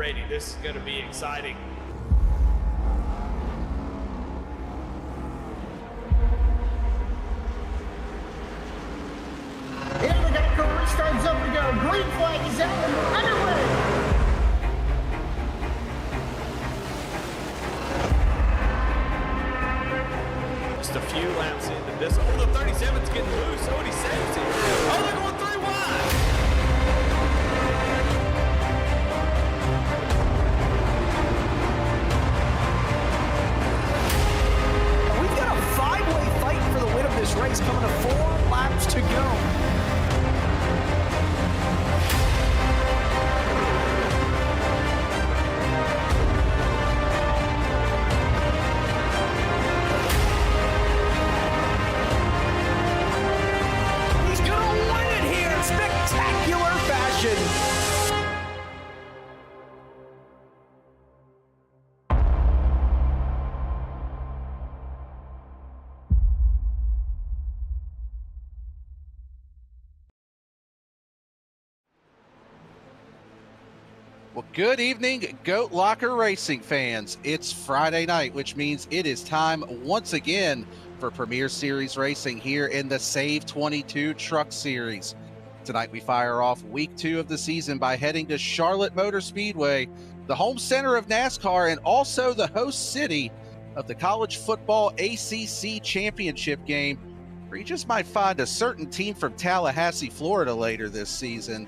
ready. This is going to be exciting. Here we go, career starts up to go. Green flag is out and we're underway. Just a few laps into this. Oh, the 37's getting loose. Oh, and he saves it. Oh, they're going 3 wide. We've got a 5-way fight for the win of this race coming to 4 laps to go. Well, good evening, Goat Locker Racing fans. It's Friday night, which means it is time once again for Premier Series racing here in the SAVE22 Truck Series. Tonight we fire off week 2 of the season by heading to Charlotte Motor Speedway, the home center of NASCAR and also the host city of the College Football ACC Championship game, where you just might find a certain team from Tallahassee, Florida later this season.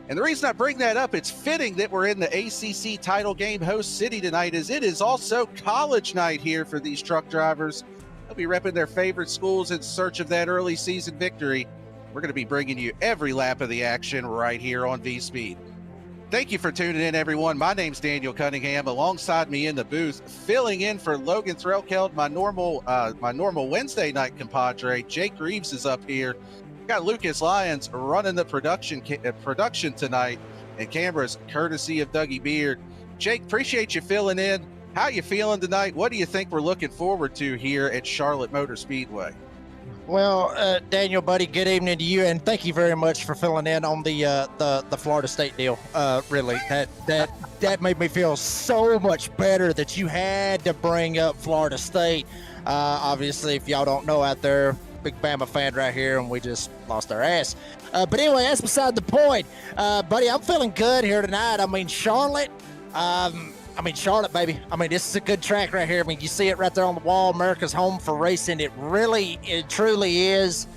And the reason I bring that up, it's fitting that we're in the ACC title game host city tonight, as it is also college night here for these truck drivers. They'll be repping their favorite schools in search of that early season victory. We're going to be bringing you every lap of the action right here on VSPEED. Thank you for tuning in, everyone. My name's Daniel Cunningham. Alongside me in the booth, filling in for Logan Threlkeld, my normal Wednesday night compadre, Jake Reeves is up here. Got Lucas Lyons running the production tonight, and cameras courtesy of Dougie Beard. Jake, appreciate you filling in. How you feeling tonight? What do you think we're looking forward to here at Charlotte Motor Speedway? Well, Daniel, buddy, good evening to you, and thank you very much for filling in on the Florida State deal. Really, that made me feel so much better that you had to bring up Florida State. Obviously, if y'all don't know out there, big Bama fan right here, and we just lost our ass. But anyway, that's beside the point. Buddy, I'm feeling good here tonight. I mean, Charlotte, Charlotte, baby. I mean, this is a good track right here. I mean, you see it right there on the wall, America's home for racing. It truly is.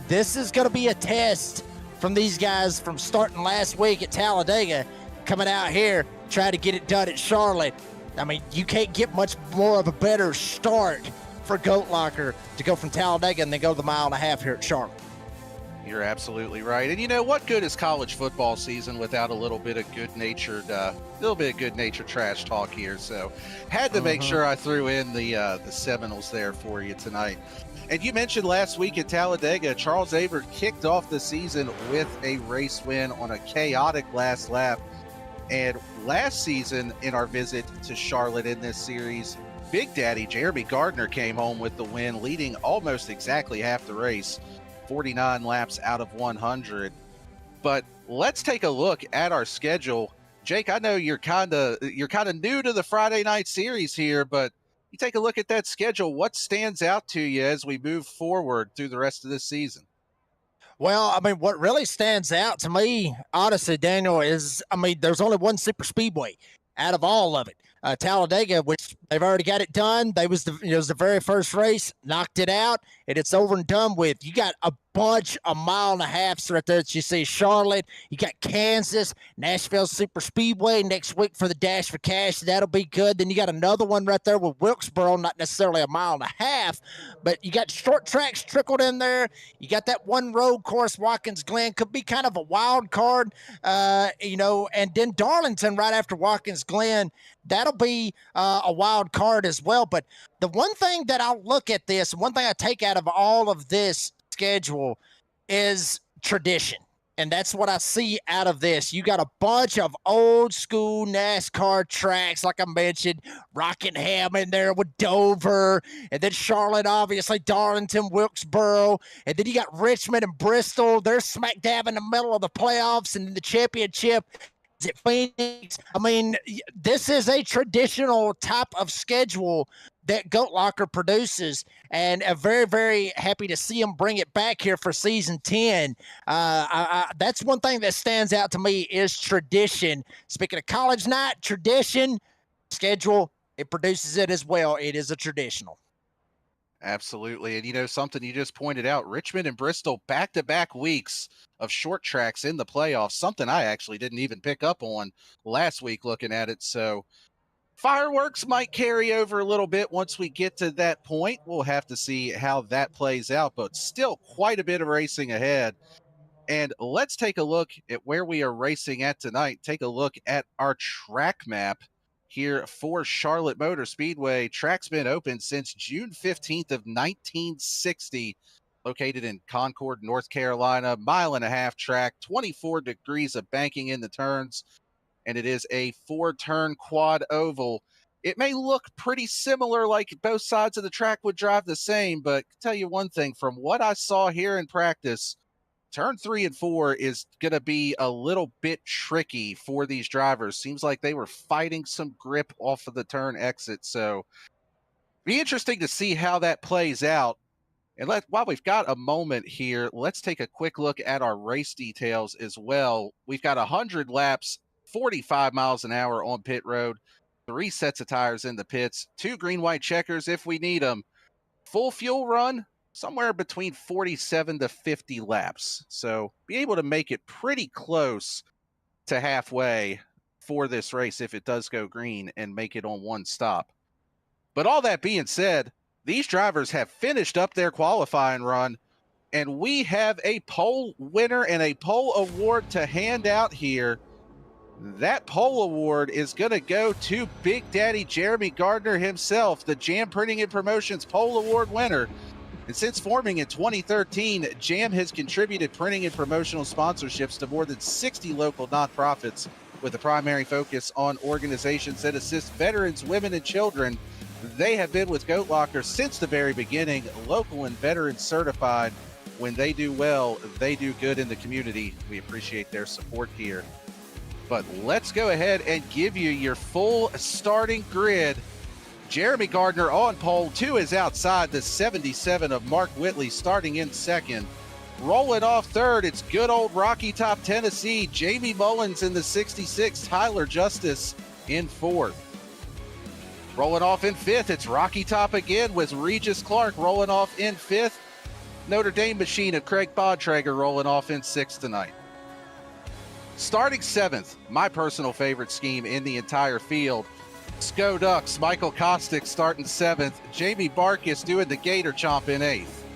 This is going to be a test from these guys from starting last week at Talladega, coming out here, trying to get it done at Charlotte. I mean, you can't get much more of a better start for Goat Locker to go from Talladega and then go the 1.5 miles here at Charlotte. You're absolutely right. And you know, what good is college football season without a little bit of good-natured trash talk here? So had to make sure I threw in the Seminoles there for you tonight. And you mentioned last week at Talladega, Charles Averitt kicked off the season with a race win on a chaotic last lap. And last season in our visit to Charlotte in this series, Big Daddy Jeremy Gardner came home with the win, leading almost exactly half the race, 49 laps out of 100. But let's take a look at our schedule. Jake, I know you're kind of new to the Friday night series here, but you take a look at that schedule. What stands out to you as we move forward through the rest of this season? Well, I mean, what really stands out to me, honestly, Daniel, is, I mean, there's only one super speedway out of all of it. Talladega, which they've already got it done. It was the very first race, knocked it out, and it's over and done with. You got a bunch of 1.5 miles right there that you see. Charlotte, you got Kansas, Nashville Super Speedway next week for the Dash for Cash. That'll be good. Then you got another one right there with Wilkesboro, not necessarily 1.5 miles, but you got short tracks trickled in there. You got that one road course, Watkins Glen, could be kind of a wild card, and then Darlington right after Watkins Glen. That'll be a wild card as well. But the one thing that I'll look at this, one thing I take out of all of this schedule is tradition. And that's what I see out of this. You got a bunch of old school NASCAR tracks, like I mentioned, Rockingham in there with Dover, and then Charlotte, obviously, Darlington, Wilkesboro, and then you got Richmond and Bristol. They're smack dab in the middle of the playoffs and the championship. Is it Phoenix? I mean, this is a traditional type of schedule that Goat Locker produces, and I'm very, very happy to see them bring it back here for season 10. That's one thing that stands out to me is tradition. Speaking of college night, tradition, schedule, it produces it as well. It is a traditional. Absolutely. And you know, something you just pointed out, Richmond and Bristol back-to-back weeks of short tracks in the playoffs, something I actually didn't even pick up on last week looking at it. So fireworks might carry over a little bit once we get to that point. We'll have to see how that plays out, but still quite a bit of racing ahead. And let's take a look at where we are racing at tonight. Take a look at our track map here for Charlotte Motor Speedway. Track's been open since June 15th of 1960, located in Concord, North Carolina. Mile-and-a-half track, 24 degrees of banking in the turns, and it is a 4-turn quad oval. It may look pretty similar, like both sides of the track would drive the same, but I'll tell you one thing, from what I saw here in practice, turn 3 and 4 is going to be a little bit tricky for these drivers. Seems like they were fighting some grip off of the turn exit. So be interesting to see how that plays out. And while we've got a moment here, let's take a quick look at our race details as well. We've got 100 laps, 45 miles an hour on pit road, 3 sets of tires in the pits, 2 green-white checkers if we need them. Full fuel run, somewhere between 47 to 50 laps. So be able to make it pretty close to halfway for this race if it does go green and make it on one stop. But all that being said, these drivers have finished up their qualifying run, and we have a pole winner and a pole award to hand out here. That pole award is going to go to Big Daddy Jeremy Gardner himself, the Jam Printing and Promotions pole award winner. And since forming in 2013, JAM has contributed printing and promotional sponsorships to more than 60 local nonprofits, with a primary focus on organizations that assist veterans, women, and children. They have been with Goat Locker since the very beginning, local and veteran certified. When they do well, they do good in the community. We appreciate their support here. But let's go ahead and give you your full starting grid. Jeremy Gardner on pole, 2 is outside, the 77 of Mark Whitley starting in second. Rolling off third, it's good old Rocky Top, Tennessee. Jamie Mullins in the 66, Tyler Justice in fourth. Rolling off in fifth, it's Rocky Top again with Regis Clark rolling off in fifth. Notre Dame machine of Craig Bodtrager rolling off in sixth tonight. Starting seventh, my personal favorite scheme in the entire field. Sco Ducks, Michael Kostick starting seventh. Jamie Barkis doing the Gator Chomp in eighth.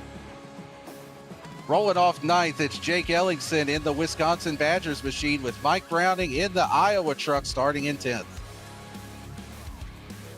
Rolling off ninth, it's Jake Ellingson in the Wisconsin Badgers machine with Mike Browning in the Iowa truck starting in 10th.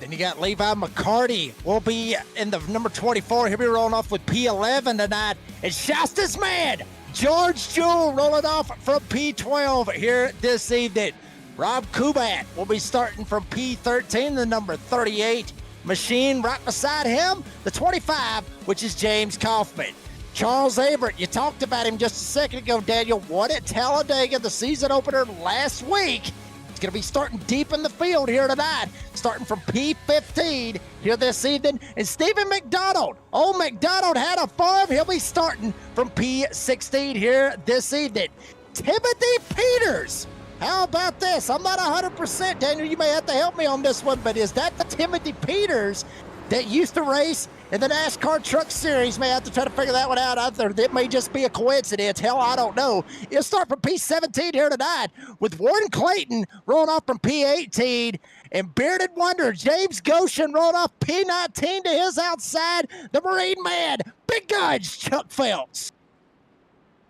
Then you got Levi McCarty. Will be in the number 24. He'll be rolling off with P11 tonight. It's Shasta's man, George Jewell, rolling off from P12 here this evening. Rob Kubat will be starting from P13, the number 38 machine. Right beside him, the 25, which is James Kaufman. Charles Averitt, you talked about him just a second ago, Daniel. Won at Talladega, the season opener last week. He's going to be starting deep in the field here tonight, starting from P15 here this evening. And Stephen McDonald, old McDonald had a farm. He'll be starting from P16 here this evening. Timothy Peters. How about this? I'm not 100%, Daniel. You may have to help me on this one, but is that the Timothy Peters that used to race in the NASCAR Truck Series? May have to try to figure that one out. It may just be a coincidence. Hell, I don't know. He'll start from P17 here tonight with Warden Clayton rolling off from P18 and Bearded Wonder James Goshen rolling off P19 to his outside. The Marine Man, Big Guns, Chuck Phelps.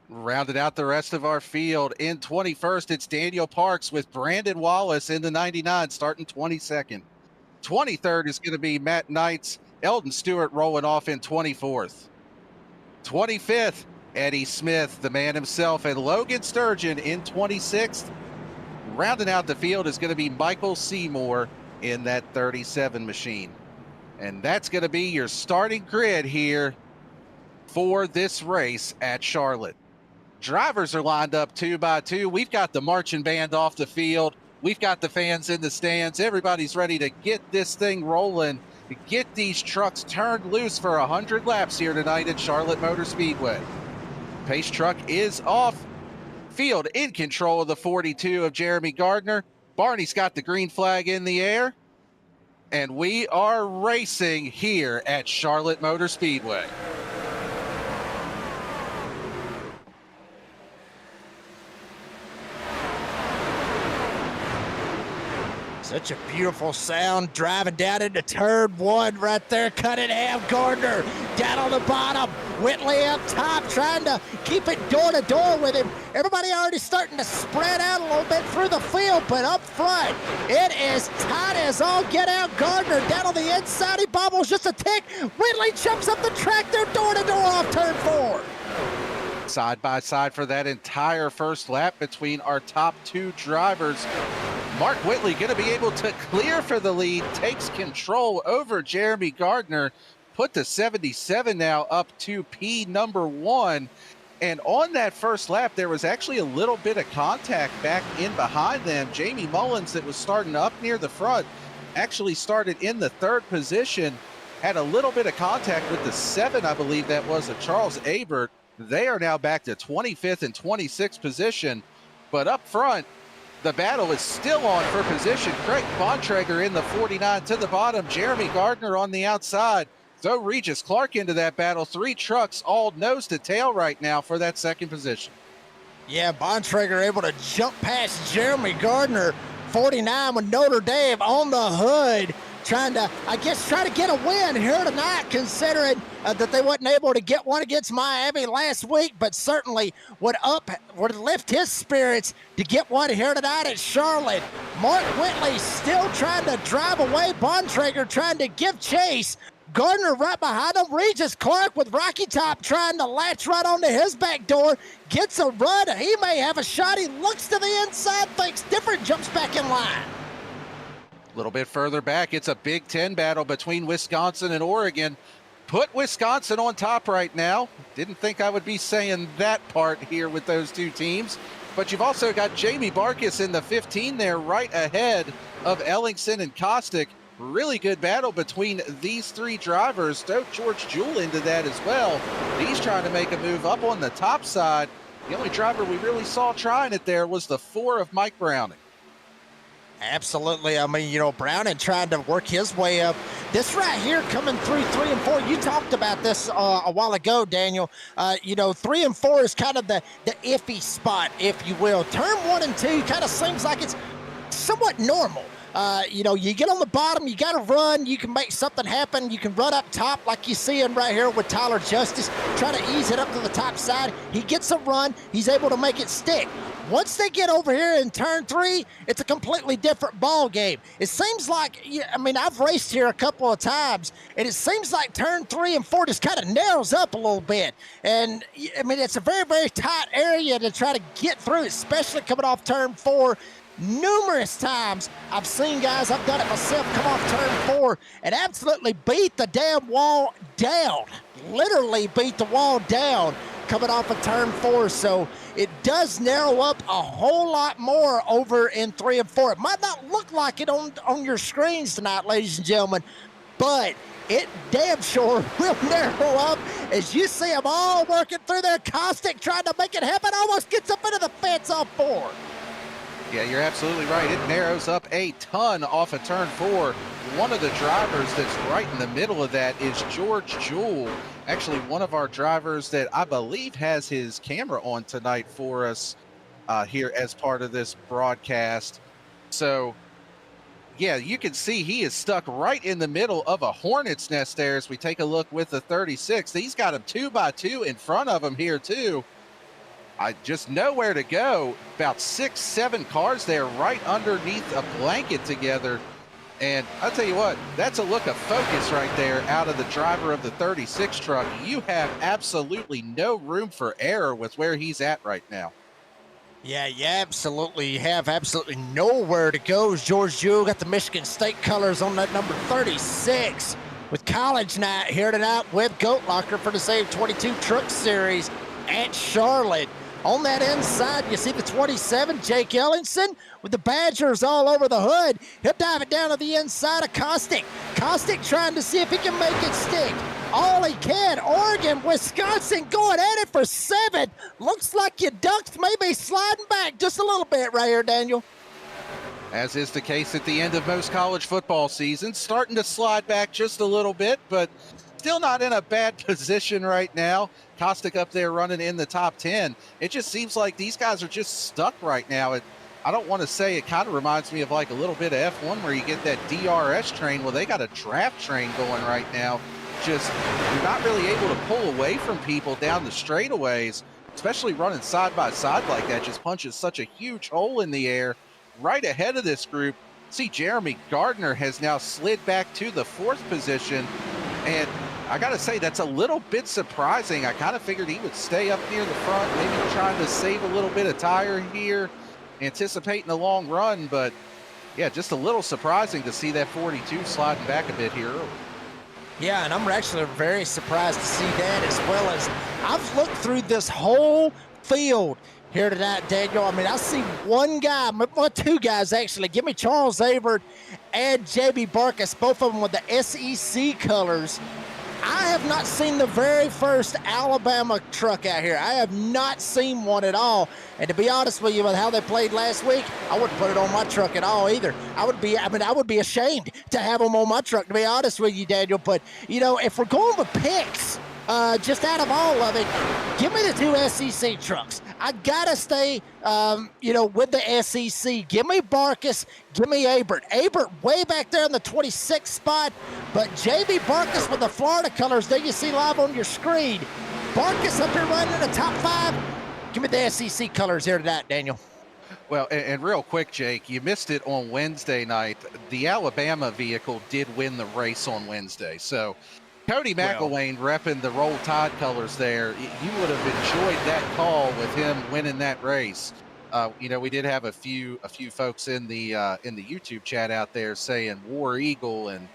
Rounded out the rest of our field. In 21st, it's Daniel Parks with Brandon Wallace in the 99, starting 22nd. 23rd is going to be Matt Knights. Eldon Stewart rolling off in 24th. 25th, Eddie Smith, the man himself, and Logan Sturgeon in 26th. Rounding out the field is going to be Michael Seymour in that 37 machine. And that's going to be your starting grid here for this race at Charlotte. Drivers are lined up 2 by 2. We've got the marching band off the field. We've got the fans in the stands. Everybody's ready to get this thing rolling, to get these trucks turned loose for 100 laps here tonight at Charlotte Motor Speedway. Pace truck is off field, in control of the 42 of Jeremy Gardner. Barney's got the green flag in the air, and we are racing here at Charlotte Motor Speedway. Such a beautiful sound driving down into turn one right there. Cunningham, Gardner down on the bottom. Whitley up top trying to keep it door to door with him. Everybody already starting to spread out a little bit through the field, but up front, it is tight as all get out. Gardner down on the inside. He bobbles just a tick. Whitley jumps up the track. They're door to door off turn four. Side by side for that entire first lap between our top two drivers. Mark Whitley going to be able to clear for the lead, takes control over Jeremy Gardner, put the 77 now up to P number 1. And on that first lap, there was actually a little bit of contact back in behind them. Jamie Mullins, that was starting up near the front, actually started in the 3rd position, had a little bit of contact with the 7, I believe that was, of Charles Abert. They are now back to 25th and 26th position, but up front, the battle is still on for position. Craig Bontrager in the 49 to the bottom. Jeremy Gardner on the outside. Throw Regis Clark into that battle. 3 trucks all nose to tail right now for that 2nd position. Yeah, Bontrager able to jump past Jeremy Gardner. 49 with Notre Dame on the hood. Trying to get a win here tonight, considering that they wasn't able to get one against Miami last week, but certainly would lift his spirits to get one here tonight at Charlotte. Mark Whitley still trying to drive away. Bontrager trying to give chase. Gardner right behind him. Regis Clark with Rocky Top trying to latch right onto his back door. Gets a run. He may have a shot. He looks to the inside, thinks different, jumps back in line. A little bit further back, it's a Big Ten battle between Wisconsin and Oregon. Put Wisconsin on top right now. Didn't think I would be saying that part here with those two teams. But you've also got Jamie Barkas in the 15 there, right ahead of Ellingson and Kostick. Really good battle between these 3 drivers. Throw George Jewell into that as well. He's trying to make a move up on the top side. The only driver we really saw trying it there was the 4 of Mike Browning. Absolutely. I mean, Browning trying to work his way up. This right here coming through 3 and 4. You talked about this a while ago, Daniel. 3 and 4 is kind of the iffy spot, if you will. Turn 1 and 2 kind of seems like it's somewhat normal. You get on the bottom, you got to run, you can make something happen, you can run up top like you see him right here with Tyler Justice, trying to ease it up to the top side. He gets a run, he's able to make it stick. Once they get over here in turn 3, it's a completely different ball game. It seems like, I've raced here a couple of times, and it seems like turn 3 and 4 just kind of narrows up a little bit. And, it's a very, very tight area to try to get through, especially coming off turn 4. Numerous times I've seen guys, I've done it myself, come off turn 4 and absolutely beat the damn wall down. Literally beat the wall down coming off of turn 4. So it does narrow up a whole lot more over in 3 and 4. It might not look like it on your screens tonight, ladies and gentlemen, but it damn sure will narrow up as you see them all working through their Kostick trying to make it happen. Almost gets up into the fence off 4. Yeah, you're absolutely right. It narrows up a ton off of turn 4. One of the drivers that's right in the middle of that is George Jewell. Actually, one of our drivers that I believe has his camera on tonight for us here as part of this broadcast. So, yeah, you can see he is stuck right in the middle of a hornet's nest there as we take a look with the 36. He's got him 2 by 2 in front of him here, too. I just know where to go. About 6, 7 cars there right underneath a blanket together. And I'll tell you what, that's a look of focus right there out of the driver of the 36 truck. You have absolutely no room for error with where he's at right now. Yeah, you absolutely have absolutely nowhere to go. George Jewell got the Michigan State colors on that number 36 with College Night here tonight with Goat Locker for the SAVE22 Truck Series at Charlotte On that inside, you see the 27, Jake Ellingson, with the Badgers all over the hood. He'll dive it down to the inside of Kostick. Kostick trying to see if he can make it stick. All he can. Oregon, Wisconsin going at it for 7. Looks like your Ducks may be sliding back just a little bit right here, Daniel. As is the case at the end of most college football seasons, starting to slide back just a little bit, but still not in a bad position right now. Kostick up there running in the top 10. It just seems like these guys are just stuck right now. I don't want to say, it kind of reminds me of like a little bit of F1 where you get that DRS train. Well, they got a draft train going right now. Just, you're not really able to pull away from people down the straightaways, especially running side by side like that. Just punches such a huge hole in the air right ahead of this group. See, Jeremy Gardner has now slid back to the 4th position, and I gotta say, that's a little bit surprising. I kind of figured he would stay up near the front, maybe trying to save a little bit of tire here, anticipating a long run, but yeah, just a little surprising to see that 42 sliding back a bit here early. Yeah, and I'm actually very surprised to see that, as well as I've looked through this whole field here tonight, Daniel. I mean, I see one guy, well, 2 guys actually. Give me Charles Avert and JB Barkus, both of them with the SEC colors. I have not seen the very first Alabama truck out here. I have not seen one at all. And to be honest with you, with how they played last week, I wouldn't put it on my truck at all either. I would be ashamed to have them on my truck, to be honest with you, Daniel. But, you know, if we're going with picks, just out of all of it, give me the 2 SEC trucks. I gotta stay, with the SEC. Give me Barkus, give me Abert. Abert way back there in the 26th spot, but JB Barkus with the Florida colors that you see live on your screen. Barkus up here running in the top 5. Give me the SEC colors here tonight, Daniel. Well, and real quick, Jake, you missed it on Wednesday night. The Alabama vehicle did win the race on Wednesday, so Cody McElwain repping the Roll Tide colors there. You would have enjoyed that call with him winning that race. We did have a few folks in the YouTube chat out there saying War Eagle and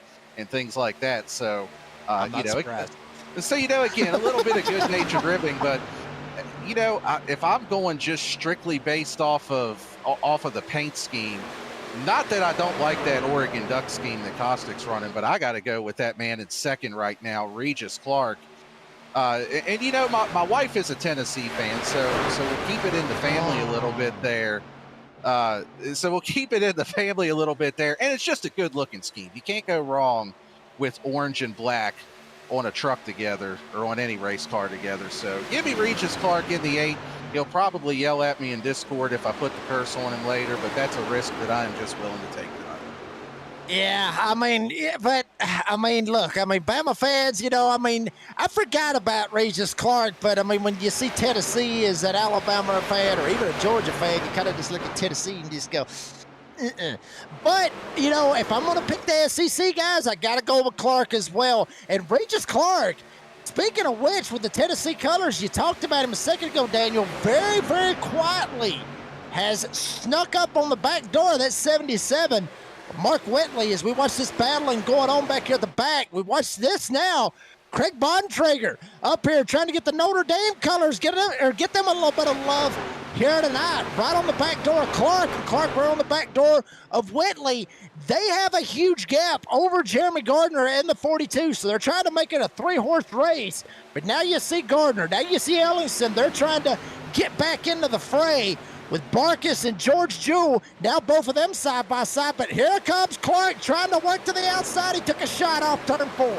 things like that. So, I'm not surprised. Again, a little bit of good-natured ribbing, but if I'm going just strictly based off of the paint scheme. Not that I don't like that Oregon Duck scheme that Kostick's running, but I got to go with that man in 2nd right now, Regis Clark. My wife is a Tennessee fan, so we'll keep it in the family a little bit there. And it's just a good-looking scheme. You can't go wrong with orange and black on a truck together or on any race car together. So give me Regis Clark in the 8. He'll probably yell at me in Discord if I put the curse on him later, but that's a risk that I am just willing to take tonight. Yeah, look, Bama fans, I forgot about Regis Clark, but when you see Tennessee as an Alabama fan or even a Georgia fan, you kind of just look at Tennessee and just go, But, if I'm going to pick the SEC guys, I got to go with Clark as well. And Regis Clark, speaking of which, with the Tennessee colors, you talked about him a second ago, Daniel, very, very quietly has snuck up on the back door of that 77. Mark Whitley, as we watch this battling going on back here at the back, we watch this now. Craig Bontrager up here trying to get the Notre Dame colors, get them a little bit of love here tonight. Right on the back door of Clark, and Clark right on the back door of Whitley. They have a huge gap over Jeremy Gardner and the 42, so they're trying to make it a 3-horse race. But now you see Gardner, now you see Ellingson. They're trying to get back into the fray with Barkus and George Jewell. Now both of them side by side, but here comes Clark trying to work to the outside. He took a shot off turn 4.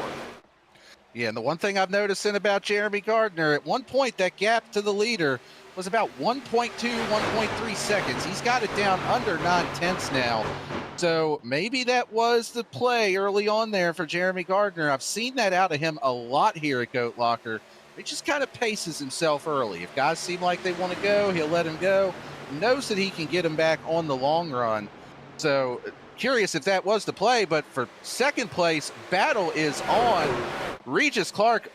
Yeah, and the one thing I've noticed about Jeremy Gardner, at one point that gap to the leader was about 1.2, 1.3 seconds. He's got it down under 9/10 now. So maybe that was the play early on there for Jeremy Gardner. I've seen that out of him a lot here at Goat Locker. He just kind of paces himself early. If guys seem like they want to go, he'll let him go. He knows that he can get him back on the long run. So curious if that was the play, but for second place, battle is on. Regis Clark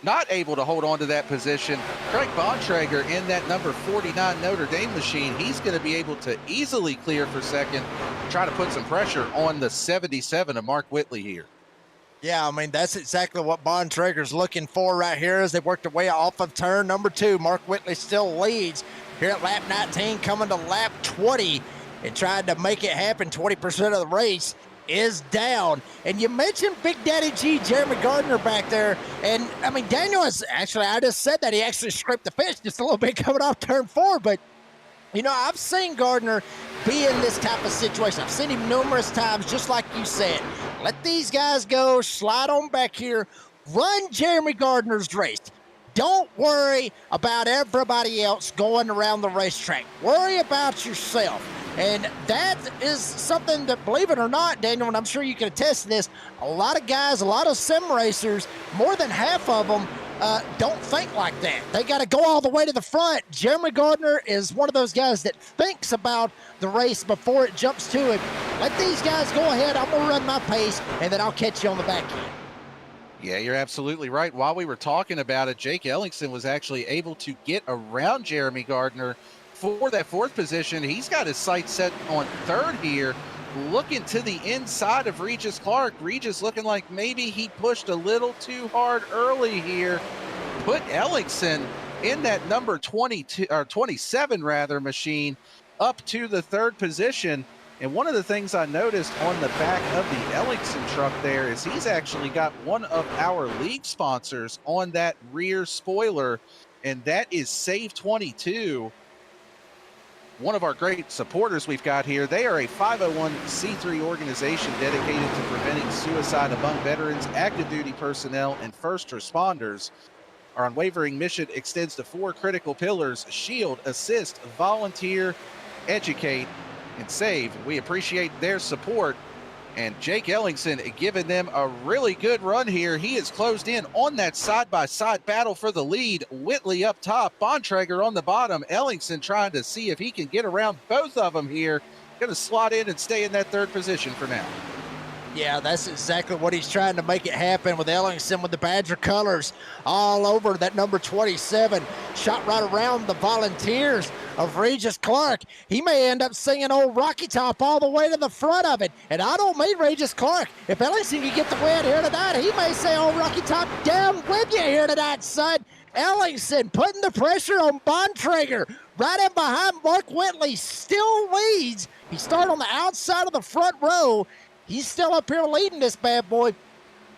not able to hold on to that position. Craig Bontrager in that number 49 Notre Dame machine. He's going to be able to easily clear for second, try to put some pressure on the 77 of Mark Whitley here. Yeah, I mean, that's exactly what Bontrager's looking for right here as they work their way off of turn number 2. Mark Whitley still leads here at lap 19, coming to lap 20 and trying to make it happen. 20% of the race is down. And you mentioned Big Daddy G, Jeremy Gardner back there. And, I mean, Daniel is actually, I just said that he actually scraped the fence just a little bit coming off turn 4, but you know, I've seen Gardner be in this type of situation. I've seen him numerous times, just like you said. Let these guys go, slide on back here, run Jeremy Gardner's race. Don't worry about everybody else going around the racetrack. Worry about yourself. And that is something that, believe it or not, Daniel, and I'm sure you can attest to this, a lot of guys, a lot of sim racers, more than half of them, don't think like that. They got to go all the way to the front. Jeremy Gardner is one of those guys that thinks about the race before it jumps to him. Let these guys go ahead. I'm going to run my pace, and then I'll catch you on the back end. Yeah, you're absolutely right. While we were talking about it, Jake Ellingson was actually able to get around Jeremy Gardner for that 4th position. He's got his sights set on 3rd here, looking to the inside of Regis Clark. Regis looking like maybe he pushed a little too hard early here. Put Ellingson in that number 22 or 27 rather machine up to the 3rd position. And one of the things I noticed on the back of the Ellingson truck there is he's actually got one of our league sponsors on that rear spoiler, and that is SAVE22. One of our great supporters we've got here. They are a 501c3 organization dedicated to preventing suicide among veterans, active duty personnel, and first responders. Our unwavering mission extends to 4 critical pillars: shield, assist, volunteer, educate, and save. We appreciate their support. And Jake Ellingson giving them a really good run here. He is closed in on that side-by-side battle for the lead. Whitley up top, Bontrager on the bottom. Ellingson trying to see if he can get around both of them here. Going to slot in and stay in that 3rd position for now. Yeah, that's exactly what he's trying to make it happen with Ellingson with the Badger colors all over that number 27. Shot right around the volunteers of Regis Clark. He may end up singing old Rocky Top all the way to the front of it. And I don't mean Regis Clark. If Ellingson can get the win here tonight, he may say old Rocky Top down with you here tonight, son. Ellingson putting the pressure on Bontrager. Right in behind Mark Whitley, still leads. He started on the outside of the front row. He's still up here leading this bad boy.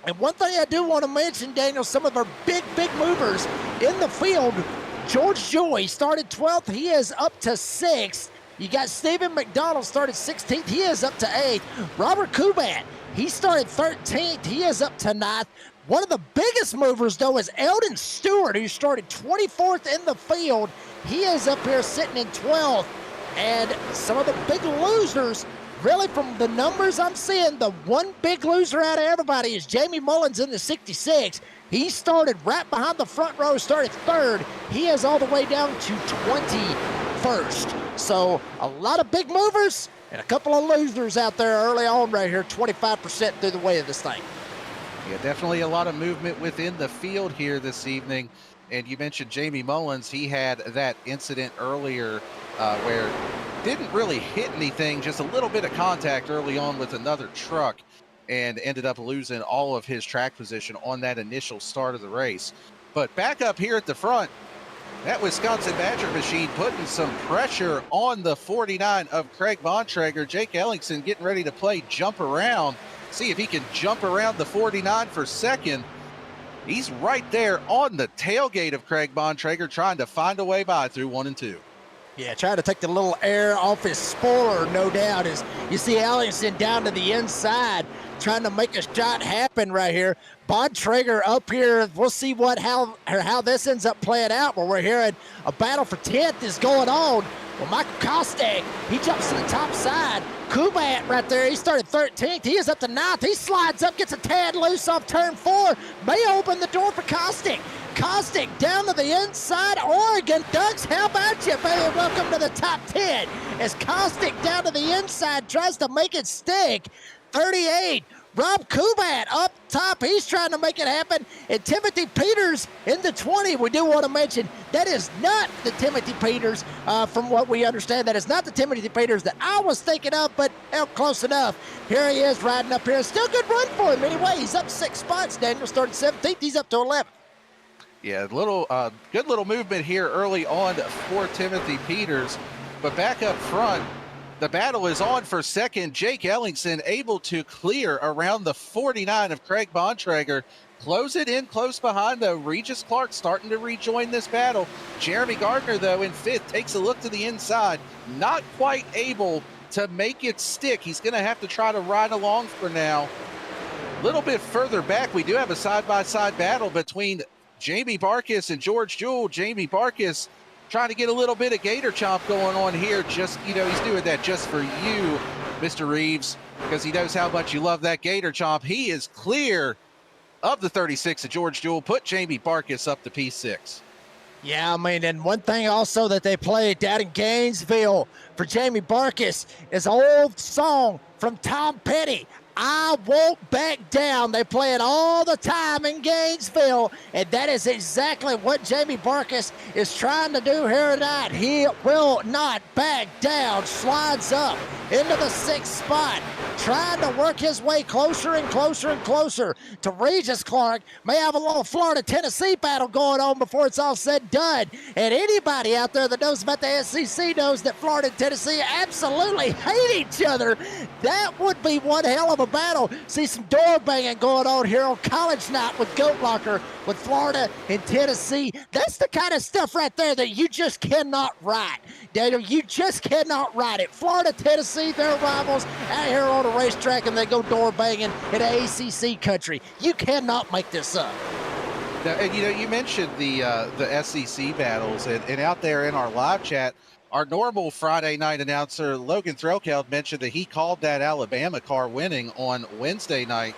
And one thing I do want to mention, Daniel, some of our big movers in the field. George Joy started 12th. He is up to 6th. You got Stephen McDonald started 16th. He is up to 8th. Robert Kubat, he started 13th. He is up to 9th. One of the biggest movers, though, is Eldon Stewart, who started 24th in the field. He is up here sitting in 12th. And some of the big losers, really, from the numbers I'm seeing, the one big loser out of everybody is Jamie Mullins in the 66. He started right behind the front row, started 3rd. He is all the way down to 21st. So a lot of big movers and a couple of losers out there early on right here, 25% through the way of this thing. Yeah, definitely a lot of movement within the field here this evening. And you mentioned Jamie Mullins. He had that incident earlier where didn't really hit anything, just a little bit of contact early on with another truck, and ended up losing all of his track position on that initial start of the race. But back up here at the front, that Wisconsin Badger machine putting some pressure on the 49 of Craig Bontrager. Jake Ellingson getting ready to play jump around, see if he can jump around the 49 for second. He's right there on the tailgate of Craig Bontrager, trying to find a way by through 1 and 2. Yeah, trying to take the little air off his spoiler, no doubt, as you see Ellingson down to the inside, trying to make a shot happen right here. Bontrager up here. We'll see how this ends up playing out, but we're hearing a battle for 10th is going on. Well, Michael Kostek, he jumps to the top side. Kubat right there, he started 13th. He is up to 9th. He slides up, gets a tad loose off turn 4. May open the door for Kostek. Kostek down to the inside. Oregon Ducks, how about you, baby? Welcome to the top 10. As Kostek down to the inside tries to make it stick. 38, Rob Kubat up top, he's trying to make it happen. And Timothy Peters in the 20. We do want to mention that is not the Timothy Peters, from what we understand. That is not the Timothy Peters that I was thinking of, but close enough. Here he is riding up here. Still good run for him anyway. He's up 6 spots. Daniel started 17th. He's up to 11th. Yeah, good little movement here early on for Timothy Peters. But back up front, the battle is on for second. Jake Ellingson able to clear around the 49 of Craig Bontrager. Close it in close behind, though. Regis Clark starting to rejoin this battle. Jeremy Gardner, though, in 5th, takes a look to the inside. Not quite able to make it stick. He's going to have to try to ride along for now. A little bit further back, we do have a side-by-side battle between Jamie Barkis and George Jewell. Jamie Barkis trying to get a little bit of gator chomp going on here. Just, he's doing that just for you, Mr. Reeves, because he knows how much you love that gator chomp. He is clear of the 36 of George Jewell. Put Jamie Barkis up to P6. Yeah, I mean, and one thing also that they played down in Gainesville for Jamie Barkis is an old song from Tom Petty, I Won't Back Down. They play it all the time in Gainesville, and that is exactly what Jamie Barkis is trying to do here tonight. He will not back down. Slides up into the 6th spot, trying to work his way closer and closer and closer to Regis Clark. May have a little Florida-Tennessee battle going on before it's all said and done. And anybody out there that knows about the SEC knows that Florida and Tennessee absolutely hate each other. That would be one hell of a battle. See some door banging going on here on college night with Goat Locker with Florida and Tennessee. That's the kind of stuff right there that you just cannot write, Daniel. You just cannot write it. Florida, Tennessee, their rivals out here on a racetrack, and they go door banging in ACC country. You cannot make this up. Now, and you mentioned the SEC battles, and out there in our live chat, our normal Friday night announcer, Logan Threlkeld, mentioned that he called that Alabama car winning on Wednesday night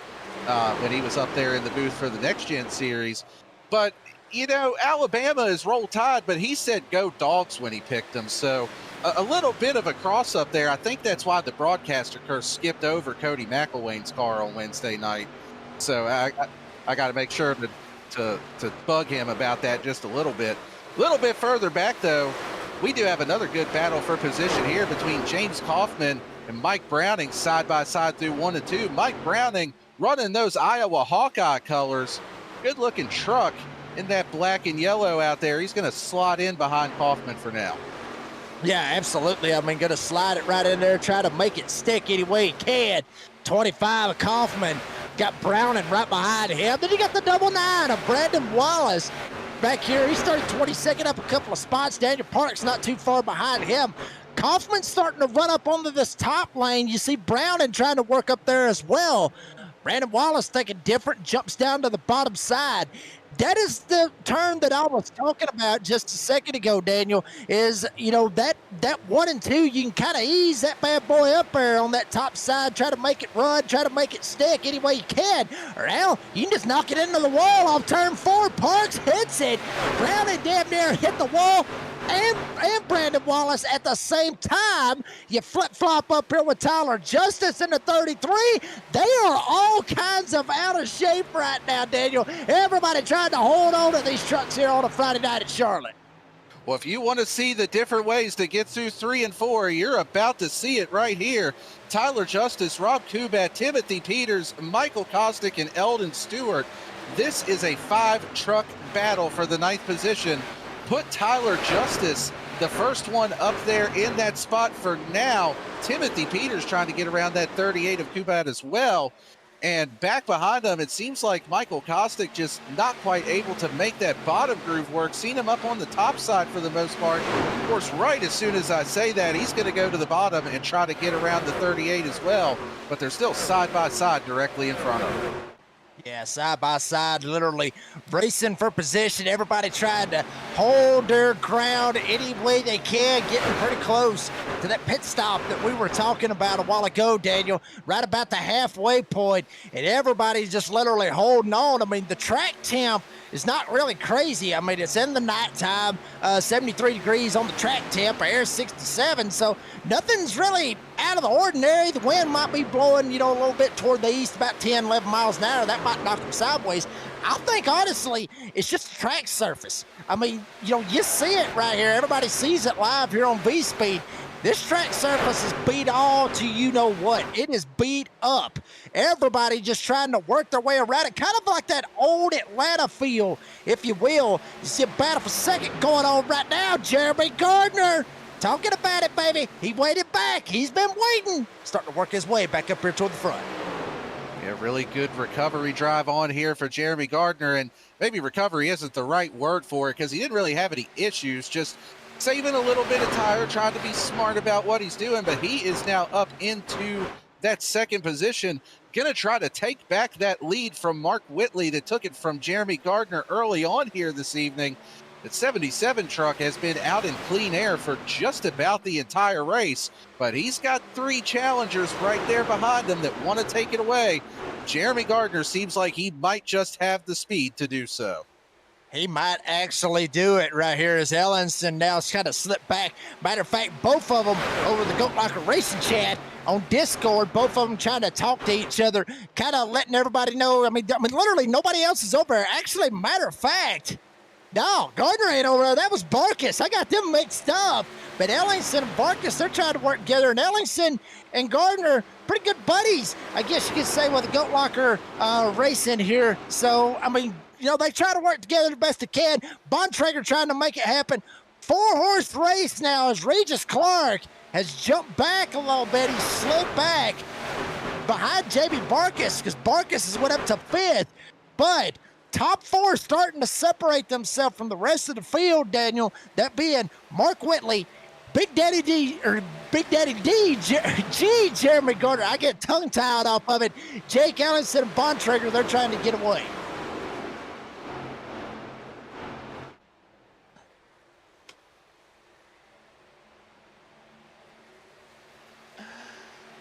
when he was up there in the booth for the Next Gen Series. But, Alabama is Roll Tide, but he said go Dogs when he picked them. So a little bit of a cross-up there. I think that's why the broadcaster curse skipped over Cody McElwain's car on Wednesday night. So I got to make sure to bug him about that just a little bit. A little bit further back, though, we do have another good battle for position here between James Kaufman and Mike Browning side by side through 1 and 2. Mike Browning running those Iowa Hawkeye colors. Good looking truck in that black and yellow out there. He's going to slot in behind Kaufman for now. Yeah, absolutely. I mean, going to slide it right in there, try to make it stick any way he can. 25 of Kaufman. Got Browning right behind him. Then you got the 99 of Brandon Wallace. Back here, he started 22nd, up a couple of spots. Daniel Park's not too far behind him. Kaufman's starting to run up onto this top lane. You see Browning trying to work up there as well. Brandon Wallace thinking different, jumps down to the bottom side. That is the turn that I was talking about just a second ago, Daniel, is, that 1 and 2, you can kind of ease that bad boy up there on that top side, try to make it run, try to make it stick any way you can. Or hell, you can just knock it into the wall off turn 4. Parks hits it. Browning damn near hit the wall. And Brandon Wallace at the same time. You flip-flop up here with Tyler Justice in the 33. They are all kinds of out of shape right now, Daniel. Everybody trying to hold on to these trucks here on a Friday night at Charlotte. Well, if you want to see the different ways to get through 3 and 4, you're about to see it right here. Tyler Justice, Rob Kubat, Timothy Peters, Michael Kostick, and Eldon Stewart. This is a 5-truck battle for the 9th position. Put Tyler Justice, the first one, up there in that spot for now. Timothy Peters trying to get around that 38 of Kubat as well. And back behind him, it seems like Michael Kostick just not quite able to make that bottom groove work. Seen him up on the top side for the most part. Of course, right as soon as I say that, he's going to go to the bottom and try to get around the 38 as well. But they're still side by side directly in front of him. Yeah, side by side, literally racing for position. Everybody trying to hold their ground any way they can, getting pretty close to that pit stop that we were talking about a while ago, Daniel, right about the halfway point, and everybody's just literally holding on. I mean, the track temp is not really crazy. I mean, it's in the nighttime, 73 degrees on the track temp, air 67, so nothing's really out of the ordinary. The wind might be blowing, a little bit toward the east, about 10, 11 miles an hour. That might knock them sideways. I think, honestly, it's just a track surface. I mean, you see it right here. Everybody sees it live here on VSPEED. This track surface is beat all to you-know-what. It is beat up. Everybody just trying to work their way around it, kind of like that old Atlanta feel, if you will. You see a battle for second going on right now. Jeremy Gardner talking about it, baby. He waited back. He's been waiting. Starting to work his way back up here toward the front. Yeah, really good recovery drive on here for Jeremy Gardner, and maybe recovery isn't the right word for it because he didn't really have any issues, just saving a little bit of tire, trying to be smart about what he's doing, but he is now up into that second position, gonna try to take back that lead from Mark Whitley that took it from Jeremy Gardner early on here this evening. The 77 truck has been out in clean air for just about the entire race, but he's got 3 challengers right there behind him that want to take it away. Jeremy Gardner seems like he might just have the speed to do so. He might actually do it right here as Ellenson now kind of slipped back. Matter of fact, both of them over the Goat Locker Racing chat on Discord, both of them trying to talk to each other, kind of letting everybody know. I mean, literally nobody else is over there. Actually, matter of fact, no, Gardner ain't over there. That was Barkus. I got them mixed up. But Ellingson and Barkus, they're trying to work together. And Ellingson and Gardner, pretty good buddies, I guess you could say, with the Goat Locker Racing here. So, I mean, they try to work together the best they can. Bontrager trying to make it happen. 4-horse race now as Regis Clark has jumped back a little bit. He slid back behind J.B. Barkus because Barkus has went up to 5th. But top 4 starting to separate themselves from the rest of the field, Daniel. That being Mark Whitley, Big Daddy D, Jeremy Gardner. I get tongue-tied off of it. Jake Ellingson and Bontrager, they're trying to get away.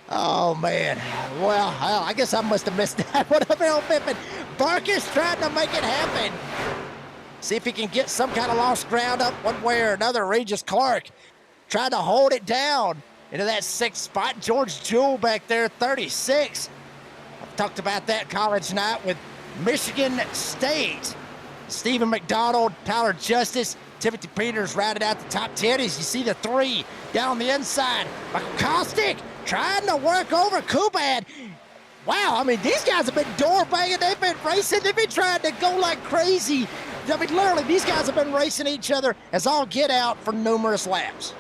Oh, man. Well, I guess I must have missed that one up on Pippin. Barkus trying to make it happen. See if he can get some kind of lost ground up one way or another. Regis Clark trying to hold it down into that 6th spot. George Jewell back there, 36. I've talked about that college night with Michigan State. Stephen McDonald, Tyler Justice, Timothy Peters rounded out the top 10 as you see the 3 down the inside. Michael Kostick trying to work over Kubad. Wow, I mean, these guys have been door banging. They've been racing. They've been trying to go like crazy. I mean, literally, these guys have been racing each other as all get out for numerous laps.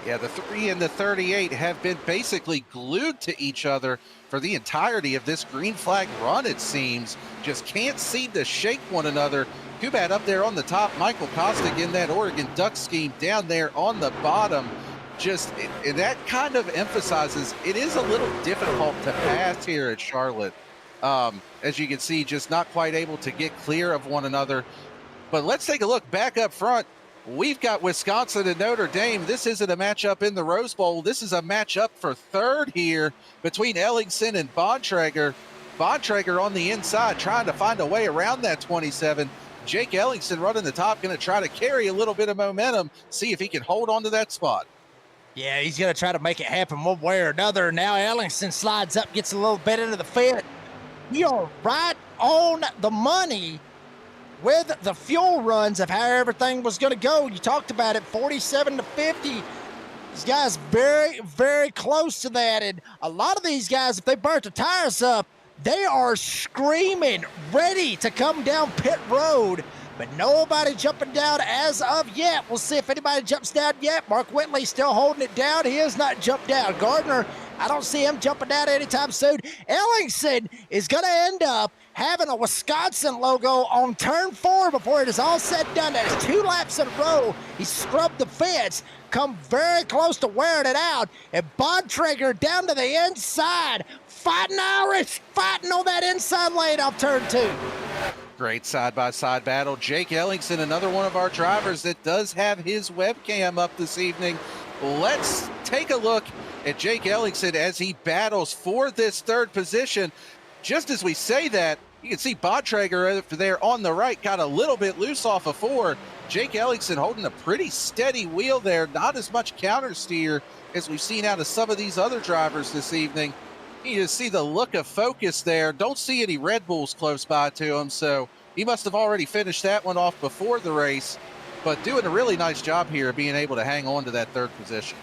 Yeah, the 3 and the 38 have been basically glued to each other for the entirety of this green flag run, it seems. Just can't seem to shake one another. Kubad up there on the top. Michael Kostick in that Oregon Duck scheme down there on the bottom. And that kind of emphasizes it is a little difficult to pass here at Charlotte. As you can see, just not quite able to get clear of one another. But let's take a look back up front. We've got Wisconsin and Notre Dame. This isn't a matchup in the Rose Bowl. This is a matchup for 3rd here between Ellingson and Bontrager. Bontrager on the inside trying to find a way around that 27. Jake Ellingson running the top, going to try to carry a little bit of momentum, see if he can hold on to that spot. Yeah, he's going to try to make it happen one way or another. Now Ellingson slides up, gets a little bit into the fit. We are right on the money with the fuel runs of how everything was going to go. You talked about it, 47 to 50. These guys very, very close to that. And a lot of these guys, if they burnt the tires up, they are screaming, ready to come down pit road. But nobody jumping down as of yet. We'll see if anybody jumps down yet. Mark Whitley still holding it down. He has not jumped down. Gardner, I don't see him jumping down anytime soon. Ellingson is going to end up having a Wisconsin logo on turn 4 before it is all said and done. That is 2 laps in a row. He scrubbed the fence, come very close to wearing it out. And Bontrager down to the inside. Fighting Irish, fighting on that inside lane off turn 2. Great side-by-side battle. Jake Ellingson, another one of our drivers that does have his webcam up this evening. Let's take a look at Jake Ellingson as he battles for this 3rd position. Just as we say that, You can see Bontrager over there on the right got a little bit loose off of 4. Jake Ellingson holding a pretty steady wheel there, not as much counter steer as we've seen out of some of these other drivers this evening. You just see the look of focus there. Don't see any Red Bulls close by to him, so he must have already finished that one off before the race, but doing a really nice job here of being able to hang on to that 3rd position.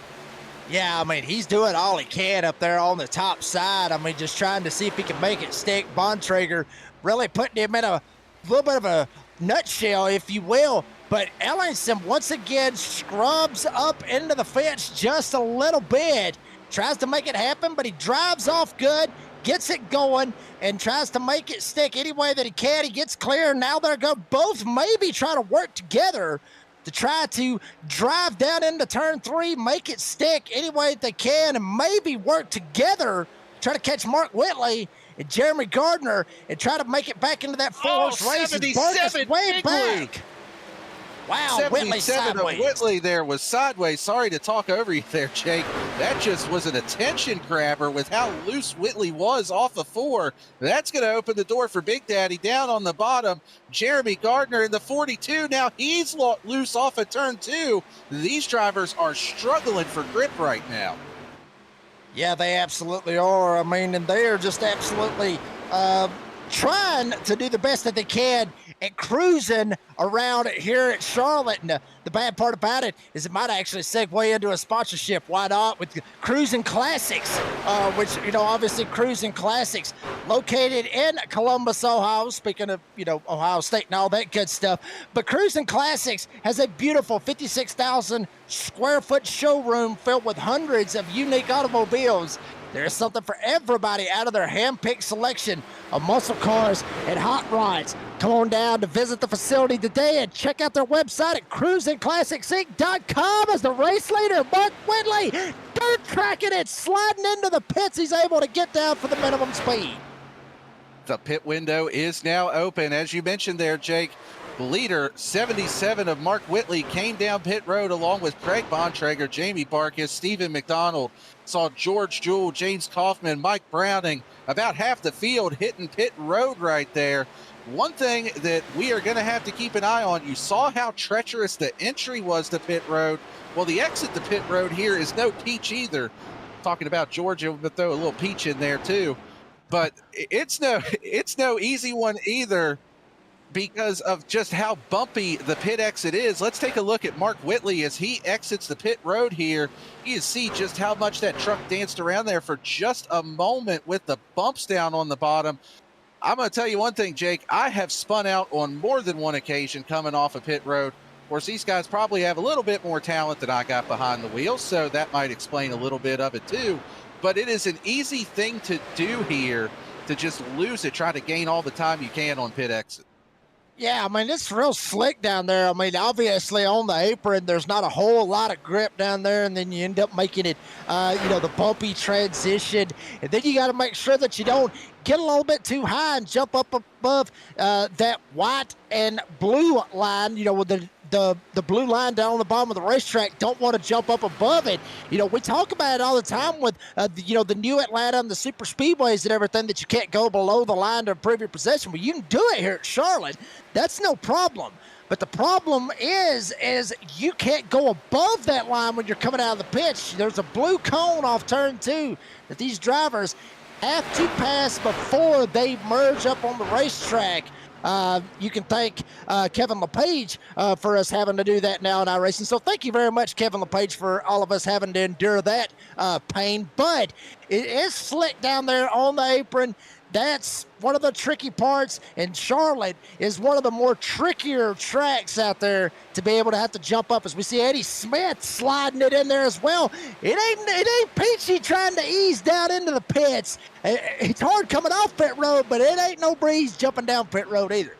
Yeah, I mean, he's doing all he can up there on the top side. I mean, just trying to see if he can make it stick. Bontrager really putting him in a little bit of a nutshell, if you will. But Ellingson once again scrubs up into the fence just a little bit. Tries to make it happen, but he drives off good, gets it going, and tries to make it stick any way that he can. He gets clear. Now they're going to both maybe try to work together to try to drive down into turn 3, make it stick any way that they can, and maybe work together, try to catch Mark Whitley and Jeremy Gardner and try to make it back into that four-horse race. 77 way back. Wow, Whitley 77 of sideways. Whitley there was sideways. Sorry to talk over you there, Jake. That just was an attention grabber with how loose Whitley was off of 4. That's going to open the door for Big Daddy down on the bottom. Jeremy Gardner in the 42. Now he's loose off of turn 2. These drivers are struggling for grip right now. Yeah, they absolutely are. I mean, and they are just absolutely trying to do the best that they can and cruising around here at Charlotte. And the bad part about it is it might actually segue into a sponsorship. Why not? With Cruising Classics, which, you know, obviously Cruising Classics located in Columbus, Ohio. Speaking of, you know, Ohio State and all that good stuff. But Cruising Classics has a beautiful 56,000 square foot showroom filled with hundreds of unique automobiles. There's something for everybody out of their hand-picked selection of muscle cars and hot rods. Come on down to visit the facility today and check out their website at cruisingclassicsinc.com as the race leader, Mark Whitley, dirt tracking it, sliding into the pits. He's able to get down for the minimum speed. The pit window is now open. As you mentioned there, Jake, leader 77 of Mark Whitley came down pit road along with Craig Bontrager, Jamie Barkis, Stephen McDonald. Saw George Jewell, James Kaufman, Mike Browning, about half the field hitting pit road right there. One thing that we are going to have to keep an eye on, you saw how treacherous the entry was to pit road. Well, the exit to pit road here is no peach either. Talking about Georgia, we'll throw a little peach in there too. But it's no easy one either, because of just how bumpy the pit exit is. Let's take a look at Mark Whitley as he exits the pit road here. You can see just how much that truck danced around there for just a moment with the bumps down on the bottom. I'm going to tell you one thing, Jake. I have spun out on more than one occasion coming off of pit road. Of course, these guys probably have a little bit more talent than I got behind the wheel, so that might explain a little bit of it too. But it is an easy thing to do here, to just lose it, try to gain all the time you can on pit exit. Yeah, I mean, it's real slick down there. I mean, obviously on the apron, there's not a whole lot of grip down there, and then you end up making it, you know, the bumpy transition. And then you got to make sure that you don't get a little bit too high and jump up above that white and blue line, you know, with the blue line down on the bottom of the racetrack. Don't want to jump up above it. You know, we talk about it all the time with, you know, the new Atlanta and the super speedways and everything, that you can't go below the line to improve your position. Well, you can do it here at Charlotte. That's no problem. But the problem is you can't go above that line when you're coming out of the pits. There's a blue cone off turn 2 that these drivers have to pass before they merge up on the racetrack. You can thank Kevin LePage for us having to do that now in our racing. So thank you very much, Kevin LePage, for all of us having to endure that pain. But it is slick down there on the apron. That's one of the tricky parts, and Charlotte is one of the more trickier tracks out there to be able to have to jump up, as we see Eddie Smith sliding it in there as well. It ain't peachy trying to ease down into the pits. It's hard coming off pit road, but it ain't no breeze jumping down pit road either.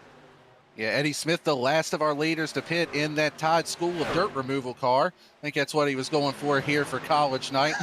Yeah, Eddie Smith, the last of our leaders to pit in that Todd School of Dirt Removal car. I think that's what he was going for here for college night.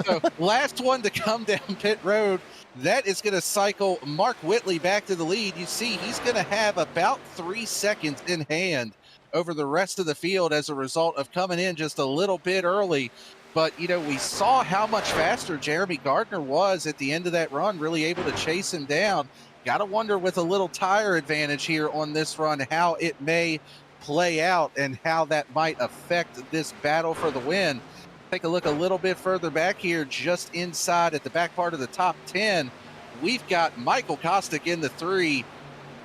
So last one to come down pit road. That is going to cycle Mark Whitley back to the lead. You see, he's going to have about 3 seconds in hand over the rest of the field as a result of coming in just a little bit early. But, you know, we saw how much faster Jeremy Gardner was at the end of that run, really able to chase him down. got to wonder with a little tire advantage here on this run, how it may play out and how that might affect this battle for the win. Take a look a little bit further back here, just inside at the back part of the top 10. We've got Michael Kostick in the 3,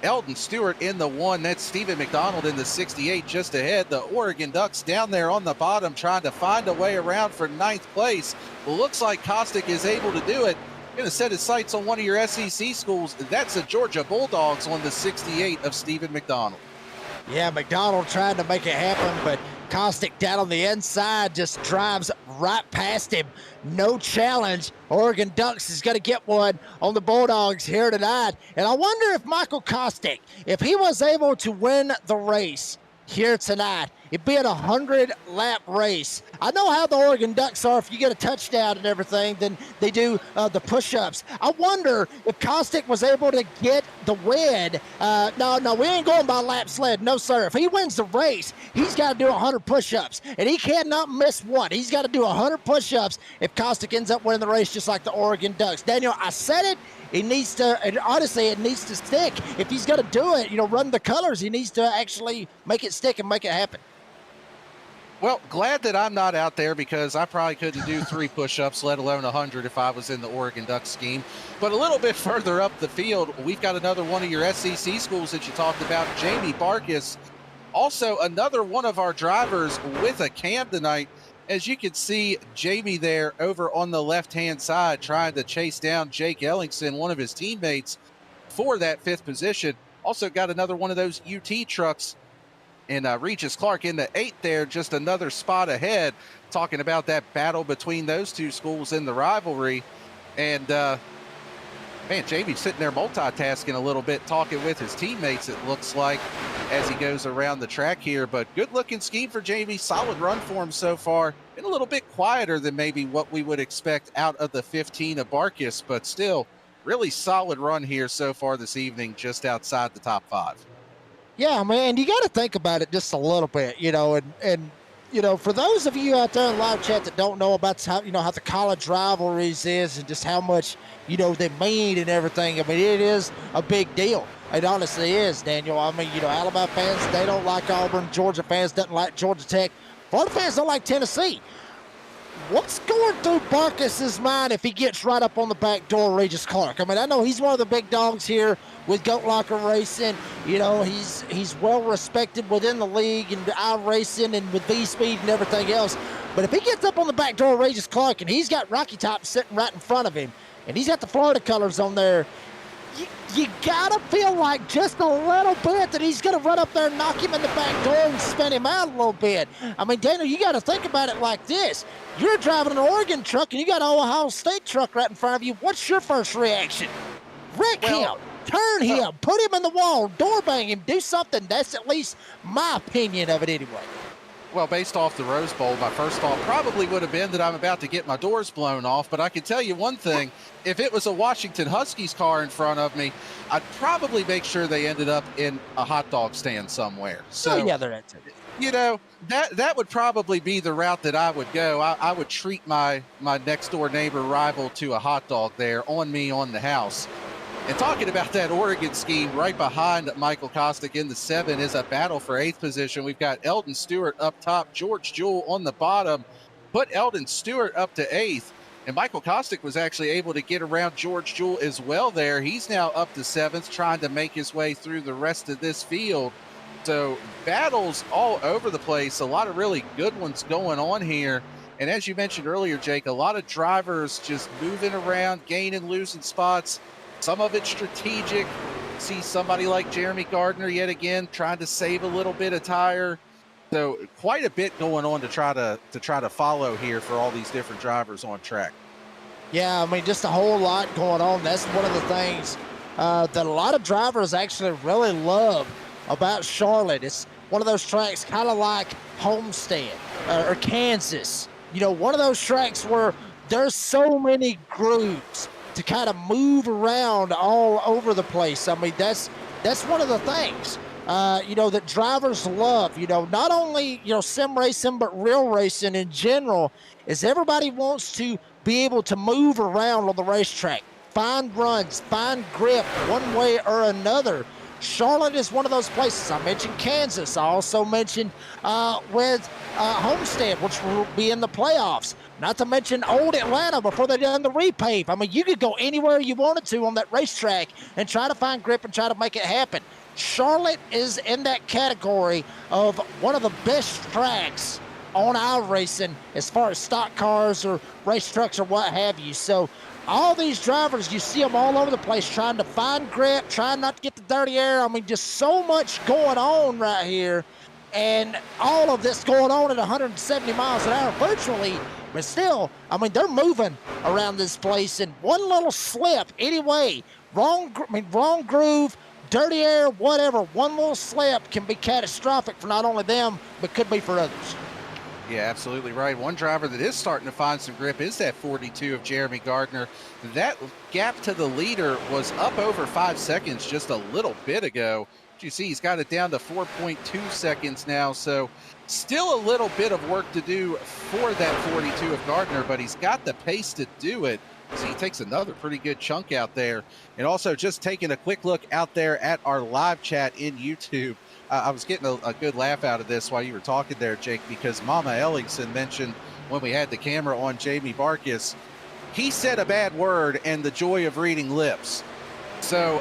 Eldon Stewart in the 1. That's Stephen McDonald in the 68 just ahead. The Oregon Ducks down there on the bottom trying to find a way around for 9th place. Looks like Kostick is able to do it. Going to set his sights on one of your SEC schools. That's the Georgia Bulldogs on the 68 of Stephen McDonald. Yeah, McDonald tried to make it happen, but Kostick down on the inside just drives right past him. No challenge. Oregon Ducks is going to get one on the Bulldogs here tonight. And I wonder if Michael Kostick, if he was able to win the race here tonight, it being a 100-lap race. I know how the Oregon Ducks are. If you get a touchdown and everything, then they do the push-ups. I wonder if Kostick was able to get the win. No, we ain't going by lap sled. No, sir. If he wins the race, he's got to do 100 push-ups, and he cannot miss one. He's got to do 100 push-ups if Kostick ends up winning the race just like the Oregon Ducks. Daniel, I said it. He needs to, and honestly, it needs to stick. If he's going to do it, run the colors, he needs to actually make it stick and make it happen. Well, glad that I'm not out there because I probably couldn't do 3 push-ups, let alone 100 if I was in the Oregon Ducks scheme. But a little bit further up the field, we've got another one of your SEC schools that you talked about, Jamie Barkis. Also, another one of our drivers with a cam tonight. As you can see, Jamie there over on the left-hand side trying to chase down Jake Ellingson, one of his teammates, for that 5th position. Also got another one of those UT trucks and Regis Clark in the 8th there, just another spot ahead, talking about that battle between those two schools in the rivalry. And, man, Jamie's sitting there multitasking a little bit, talking with his teammates, it looks like, as he goes around the track here. But good-looking scheme for Jamie. Solid run for him so far. Been a little bit quieter than maybe what we would expect out of the 15 of Barkis, but still really solid run here so far this evening, just outside the top 5. Yeah, man, you got to think about it just a little bit, and for those of you out there in live chat that don't know about how the college rivalries is and just how much, they mean and everything, I mean, it is a big deal. It honestly is, Daniel. I mean, Alabama fans, they don't like Auburn. Georgia fans don't like Georgia Tech. Florida fans don't like Tennessee. What's going through Barkis's mind if he gets right up on the back door of Regis Clark? I mean, I know he's one of the big dogs here with Goat Locker Racing. He's well respected within the league and iRacing and with VSPEED and everything else. But if he gets up on the back door of Regis Clark and he's got Rocky Top sitting right in front of him and he's got the Florida colors on there, you gotta feel like just a little bit that he's gonna run up there and knock him in the back door and spin him out a little bit. I mean, Daniel, you gotta think about it like this. You're driving an Oregon truck and you got an Ohio State truck right in front of you. What's your first reaction? Wreck him, turn him, put him in the wall, door bang him, do something. That's at least my opinion of it anyway. Well, based off the Rose Bowl, my first thought probably would have been that I'm about to get my doors blown off. But I can tell you one thing, if it was a Washington Huskies car in front of me, I'd probably make sure they ended up in a hot dog stand somewhere. So, yeah, they're at it. That would probably be the route that I would go. I would treat my next door neighbor rival to a hot dog there on me on the house. And talking about that Oregon scheme, right behind Michael Kostick in the 7 is a battle for 8th position. We've got Eldon Stewart up top, George Jewell on the bottom. Put Eldon Stewart up to 8th. And Michael Kostick was actually able to get around George Jewell as well there. He's now up to 7th, trying to make his way through the rest of this field. So battles all over the place. A lot of really good ones going on here. And as you mentioned earlier, Jake, a lot of drivers just moving around, gaining, losing spots. Some of it strategic. See somebody like Jeremy Gardner yet again trying to save a little bit of tire. So quite a bit going on to try to follow here for all these different drivers on track. Yeah, I mean, just a whole lot going on. That's one of the things that a lot of drivers actually really love about Charlotte. It's one of those tracks kind of like Homestead or Kansas. One of those tracks where there's so many grooves to kind of move around all over the place. I mean, that's one of the things, that drivers love, not only, sim racing, but real racing in general, is everybody wants to be able to move around on the racetrack, find runs, find grip one way or another. Charlotte is one of those places. I mentioned Kansas. I also mentioned with Homestead, which will be in the playoffs. Not to mention old Atlanta before they done the repave. I mean, you could go anywhere you wanted to on that racetrack and try to find grip and try to make it happen. Charlotte is in that category of one of the best tracks on our racing as far as stock cars or race trucks or what have you. So all these drivers, you see them all over the place trying to find grip, trying not to get the dirty air. I mean, just so much going on right here. And all of this going on at 170 miles an hour virtually. But still, I mean, they're moving around this place. And one little slip, anyway, wrong groove, dirty air, whatever, one little slip can be catastrophic for not only them, but could be for others. Yeah, absolutely right. One driver that is starting to find some grip is that 42 of Jeremy Gardner. That gap to the leader was up over 5 seconds just a little bit ago. You see, he's got it down to 4.2 seconds now, so still a little bit of work to do for that 42 of Gardner, but he's got the pace to do it. So he takes another pretty good chunk out there. And also just taking a quick look out there at our live chat in YouTube. I was getting a good laugh out of this while you were talking there, Jake, because Mama Ellingson mentioned when we had the camera on Jamie Barkis, he said a bad word and the joy of reading lips. So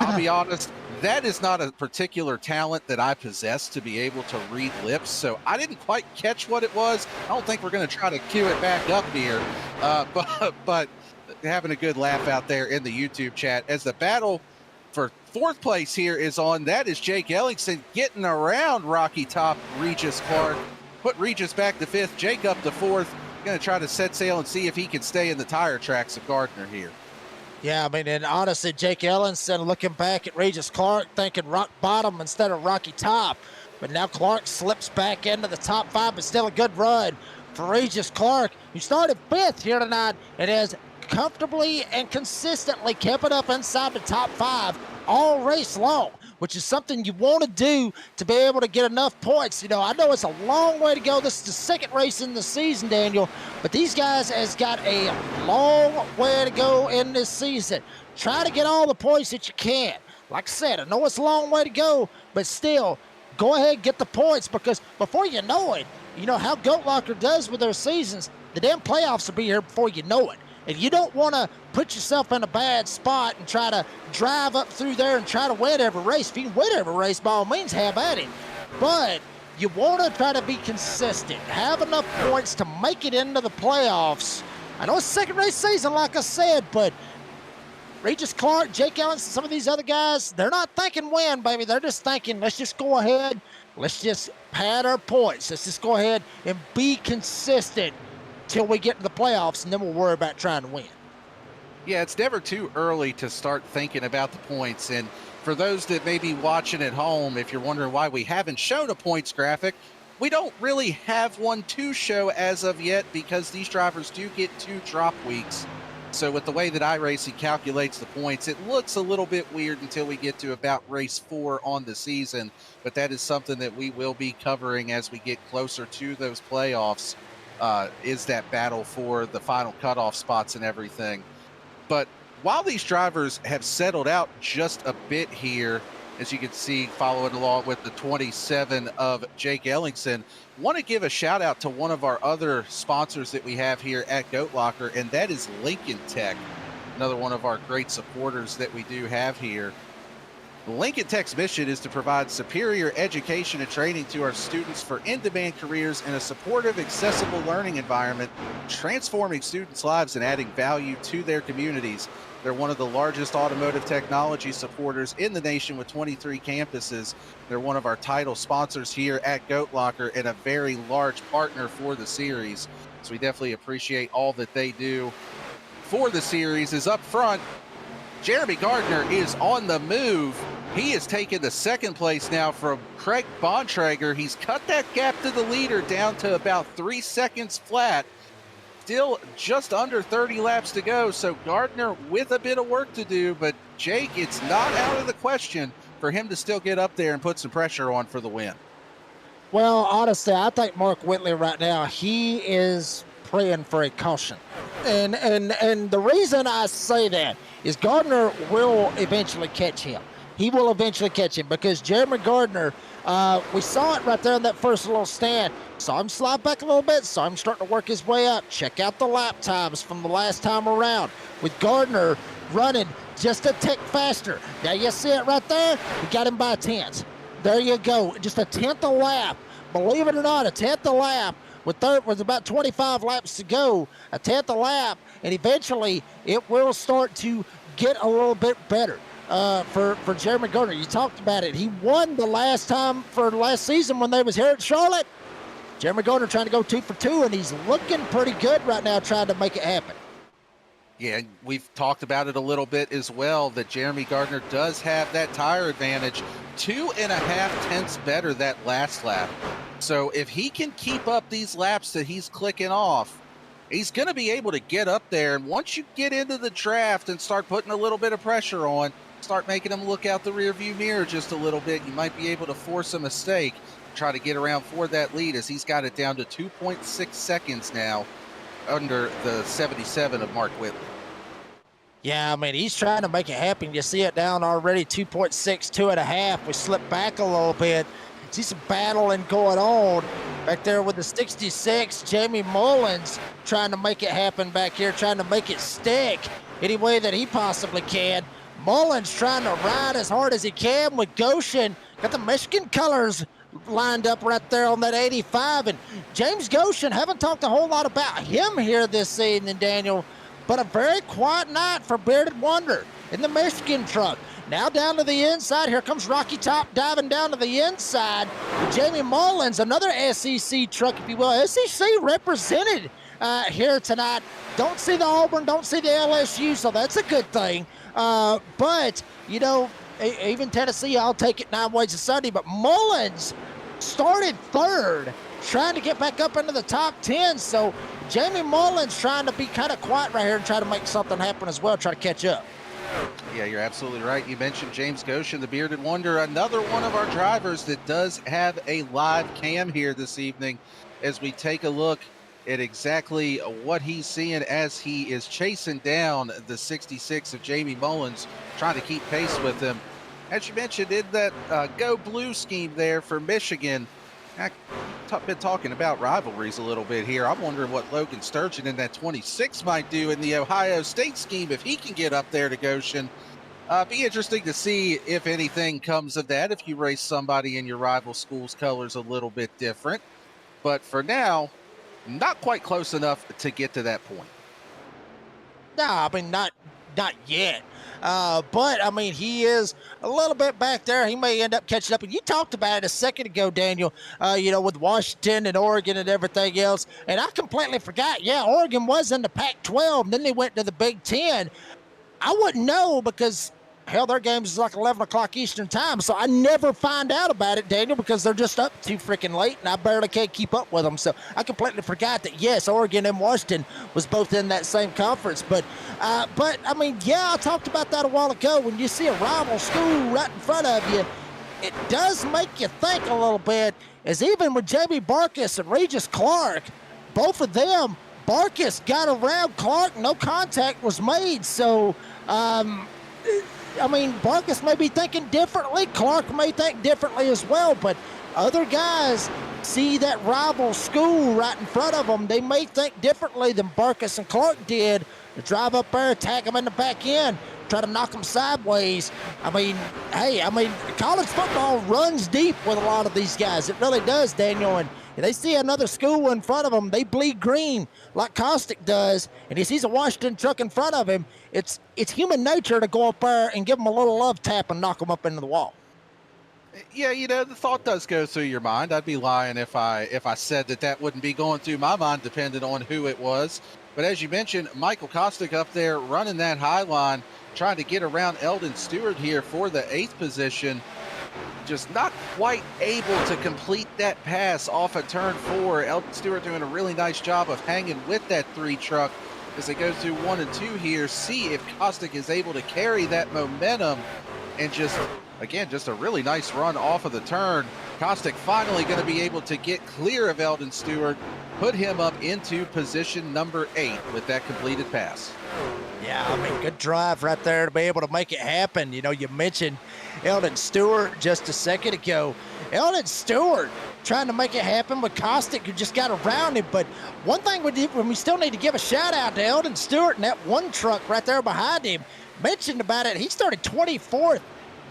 I'll be honest, that is not a particular talent that I possess to be able to read lips. So I didn't quite catch what it was. I don't think we're going to try to cue it back up here. But having a good laugh out there in the YouTube chat as the battle for fourth place here is on. That is Jake Ellingson getting around Rocky Top Regis Clark. Put Regis back to fifth, Jake up to fourth. Going to try to set sail and see if he can stay in the tire tracks of Gardner here. Yeah, I mean, and honestly, Jake Ellingson looking back at Regis Clark thinking rock bottom instead of Rocky Top. But now Clark slips back into the top five, but still a good run for Regis Clark, who started fifth here tonight and has comfortably and consistently kept it up inside the top five all race long, which is something you want to do to be able to get enough points. You know, I know it's a long way to go. This is the second race in the season, Daniel, but these guys has got a long way to go in this season. Try to get all the points that you can. Like I said, I know it's a long way to go, but still, go ahead and get the points, because before you know it, you know how Goat Locker does with their seasons, the damn playoffs will be here before you know it. And you don't want to put yourself in a bad spot and try to drive up through there and try to win every race. If you can win every race, by all means, have at it. But you want to try to be consistent. Have enough points to make it into the playoffs. I know it's second race season, like I said, but Regis Clark, Jake Ellingson, some of these other guys, they're not thinking win, baby. They're just thinking, let's just go ahead. Let's just pad our points. Let's just go ahead and be consistent till we get to the playoffs, and then we'll worry about trying to win. Yeah, it's never too early to start thinking about the points. And for those that may be watching at home, if you're wondering why we haven't shown a points graphic, we don't really have one to show as of yet, because these drivers do get 2 drop weeks. So with the way that iRacing calculates the points, it looks a little bit weird until we get to about race 4 on the season. But that is something that we will be covering as we get closer to those playoffs. Is that battle for the final cutoff spots and everything. But while these drivers have settled out just a bit here, as you can see, following along with the 27 of Jake Ellingson, want to give a shout out to one of our other sponsors that we have here at Goat Locker, and that is Lincoln Tech, another one of our great supporters that we do have here. Lincoln Tech's mission is to provide superior education and training to our students for in-demand careers in a supportive, accessible learning environment, transforming students' lives and adding value to their communities. They're one of the largest automotive technology supporters in the nation with 23 campuses. They're one of our title sponsors here at Goat Locker and a very large partner for the series. So we definitely appreciate all that they do for the series. Is up front, Jeremy Gardner is on the move. He has taken the second place now from Craig Bontrager. He's cut that gap to the leader down to about 3 seconds flat. Still just under 30 laps to go, so Gardner with a bit of work to do, but Jake, it's not out of the question for him to still get up there and put some pressure on for the win. Well, honestly, I think Mark Whitley right now, he is praying for a caution. And the reason I say that is Gardner will eventually catch him. He will eventually catch him because Jeremy Gardner, we saw it right there in that first little stand. Saw him slide back a little bit, saw him starting to work his way up. Check out the lap times from the last time around with Gardner running just a tick faster. Now you see it right there? We got him by a tenth. There you go, just a tenth a lap. Believe it or not, a tenth a lap with about 25 laps to go, a tenth a lap, and eventually it will start to get a little bit better. For Jeremy Gardner. You talked about it. He won the last time for last season when they was here at Charlotte. Jeremy Gardner trying to go 2 for 2, and he's looking pretty good right now trying to make it happen. Yeah, we've talked about it a little bit as well, that Jeremy Gardner does have that tire advantage, 2.5 tenths better that last lap. So if he can keep up these laps that he's clicking off, he's going to be able to get up there. And once you get into the draft and start putting a little bit of pressure on, start making him look out the rear view mirror just a little bit, you might be able to force a mistake, try to get around for that lead, as he's got it down to 2.6 seconds now under the 77 of Mark Whitley. Yeah, I mean, he's trying to make it happen. You see it down already, 2.6, 2.5. We slipped back a little bit. See some battling going on back there with the 66. Jamie Mullins trying to make it happen back here, trying to make it stick any way that he possibly can. Mullins trying to ride as hard as he can with Goshen. Got the Michigan colors lined up right there on that 85. And James Goshen, haven't talked a whole lot about him here this evening, Daniel, but a very quiet night for Bearded Wonder in the Michigan truck. Now down to the inside. Here comes Rocky Top diving down to the inside. Jamie Mullins, another SEC truck, if you will. SEC represented here tonight. Don't see the Auburn, don't see the LSU, so that's a good thing. But, you know, even Tennessee, I'll take it 9 ways to Sunday. But Mullins started third, trying to get back up into the top 10. So Jamie Mullins trying to be kind of quiet right here and try to make something happen as well, try to catch up. Yeah, you're absolutely right. You mentioned James Goshen, the Bearded Wonder, another one of our drivers that does have a live cam here this evening as we take a look at exactly what he's seeing as he is chasing down the 66 of Jamie Mullins, trying to keep pace with him. As you mentioned, in that Go Blue scheme there for Michigan, I've been talking about rivalries a little bit here. I'm wondering what Logan Sturgeon in that 26 might do in the Ohio State scheme if he can get up there to Goshen. Be interesting to see if anything comes of that, if you race somebody in your rival school's colors a little bit different. But for now, not quite close enough to get to that point. No, I mean, not yet. But, I mean, he is a little bit back there. He may end up catching up. And you talked about it a second ago, Daniel, you know, with Washington and Oregon and everything else. And I completely forgot. Yeah, Oregon was in the Pac-12. Then they went to the Big Ten. I wouldn't know because, hell, their games is like 11 o'clock Eastern time. So I never find out about it, Daniel, because they're just up too freaking late, and I barely can't keep up with them. So I completely forgot that, yes, Oregon and Washington was both in that same conference. But I mean, yeah, I talked about that a while ago. When you see a rival school right in front of you, it does make you think a little bit, as even with Jamie Barkus and Regis Clark, both of them, Barkus got around Clark, no contact was made. So, I mean, Barkus may be thinking differently. Clark may think differently as well, but other guys see that rival school right in front of them. They may think differently than Barkus and Clark did. To drive up there, attack them in the back end, try to knock them sideways. I mean, hey, college football runs deep with a lot of these guys. It really does, Daniel. And they see another school in front of them, they bleed green like Kostick does, and he sees a Washington truck in front of him. It's human nature to go up there and give them a little love tap and knock them up into the wall. Yeah, you know, the thought does go through your mind. I'd be lying if I said that wouldn't be going through my mind, depending on who it was. But as you mentioned, Michael Kostick up there running that high line, trying to get around Eldon Stewart here for the 8th position. Just not quite able to complete that pass off of turn 4. Eldon Stewart doing a really nice job of hanging with that 3 truck as they go through 1 and 2 here. See if Kostick is able to carry that momentum and just, again, just a really nice run off of the turn. Kostick finally going to be able to get clear of Eldon Stewart, put him up into position number 8 with that completed pass. Yeah, I mean, good drive right there to be able to make it happen. You know, you mentioned Eldon Stewart just a second ago. Eldon Stewart trying to make it happen with Kostick, who just got around him. But one thing we still need to give a shout out to Eldon Stewart and that one truck right there behind him. Mentioned about it, he started 24th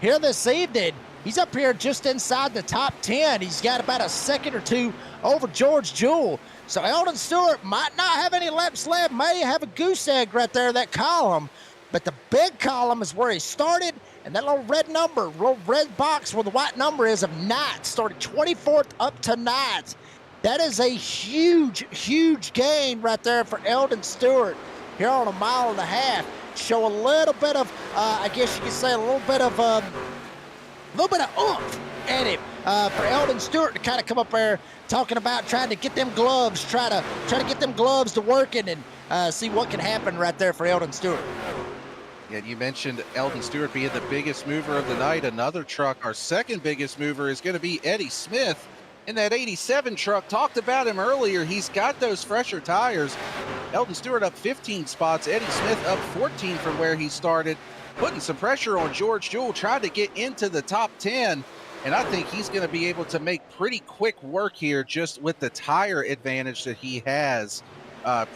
here this evening. He's up here just inside the top 10. He's got about a second or two over George Jewell. So Eldon Stewart might not have any laps left, may have a goose egg right there in that column. But the big column is where he started, and that little red number, little red box where the white number is of 9th, started 24th up to 9th. That is a huge, huge gain right there for Eldon Stewart here on a mile and a half. Show a little bit of, I guess you could say, a little bit of oomph at him for Eldon Stewart to kind of come up there talking about trying to get them gloves, try to get them gloves to working and see what can happen right there for Eldon Stewart. Yeah, you mentioned Eldon Stewart being the biggest mover of the night. Another truck, our second biggest mover, is going to be Eddie Smith in that 87 truck. Talked about him earlier. He's got those fresher tires. Eldon Stewart up 15 spots. Eddie Smith up 14 from where he started, putting some pressure on George Jewell, trying to get into the top 10. And I think he's going to be able to make pretty quick work here just with the tire advantage that he has.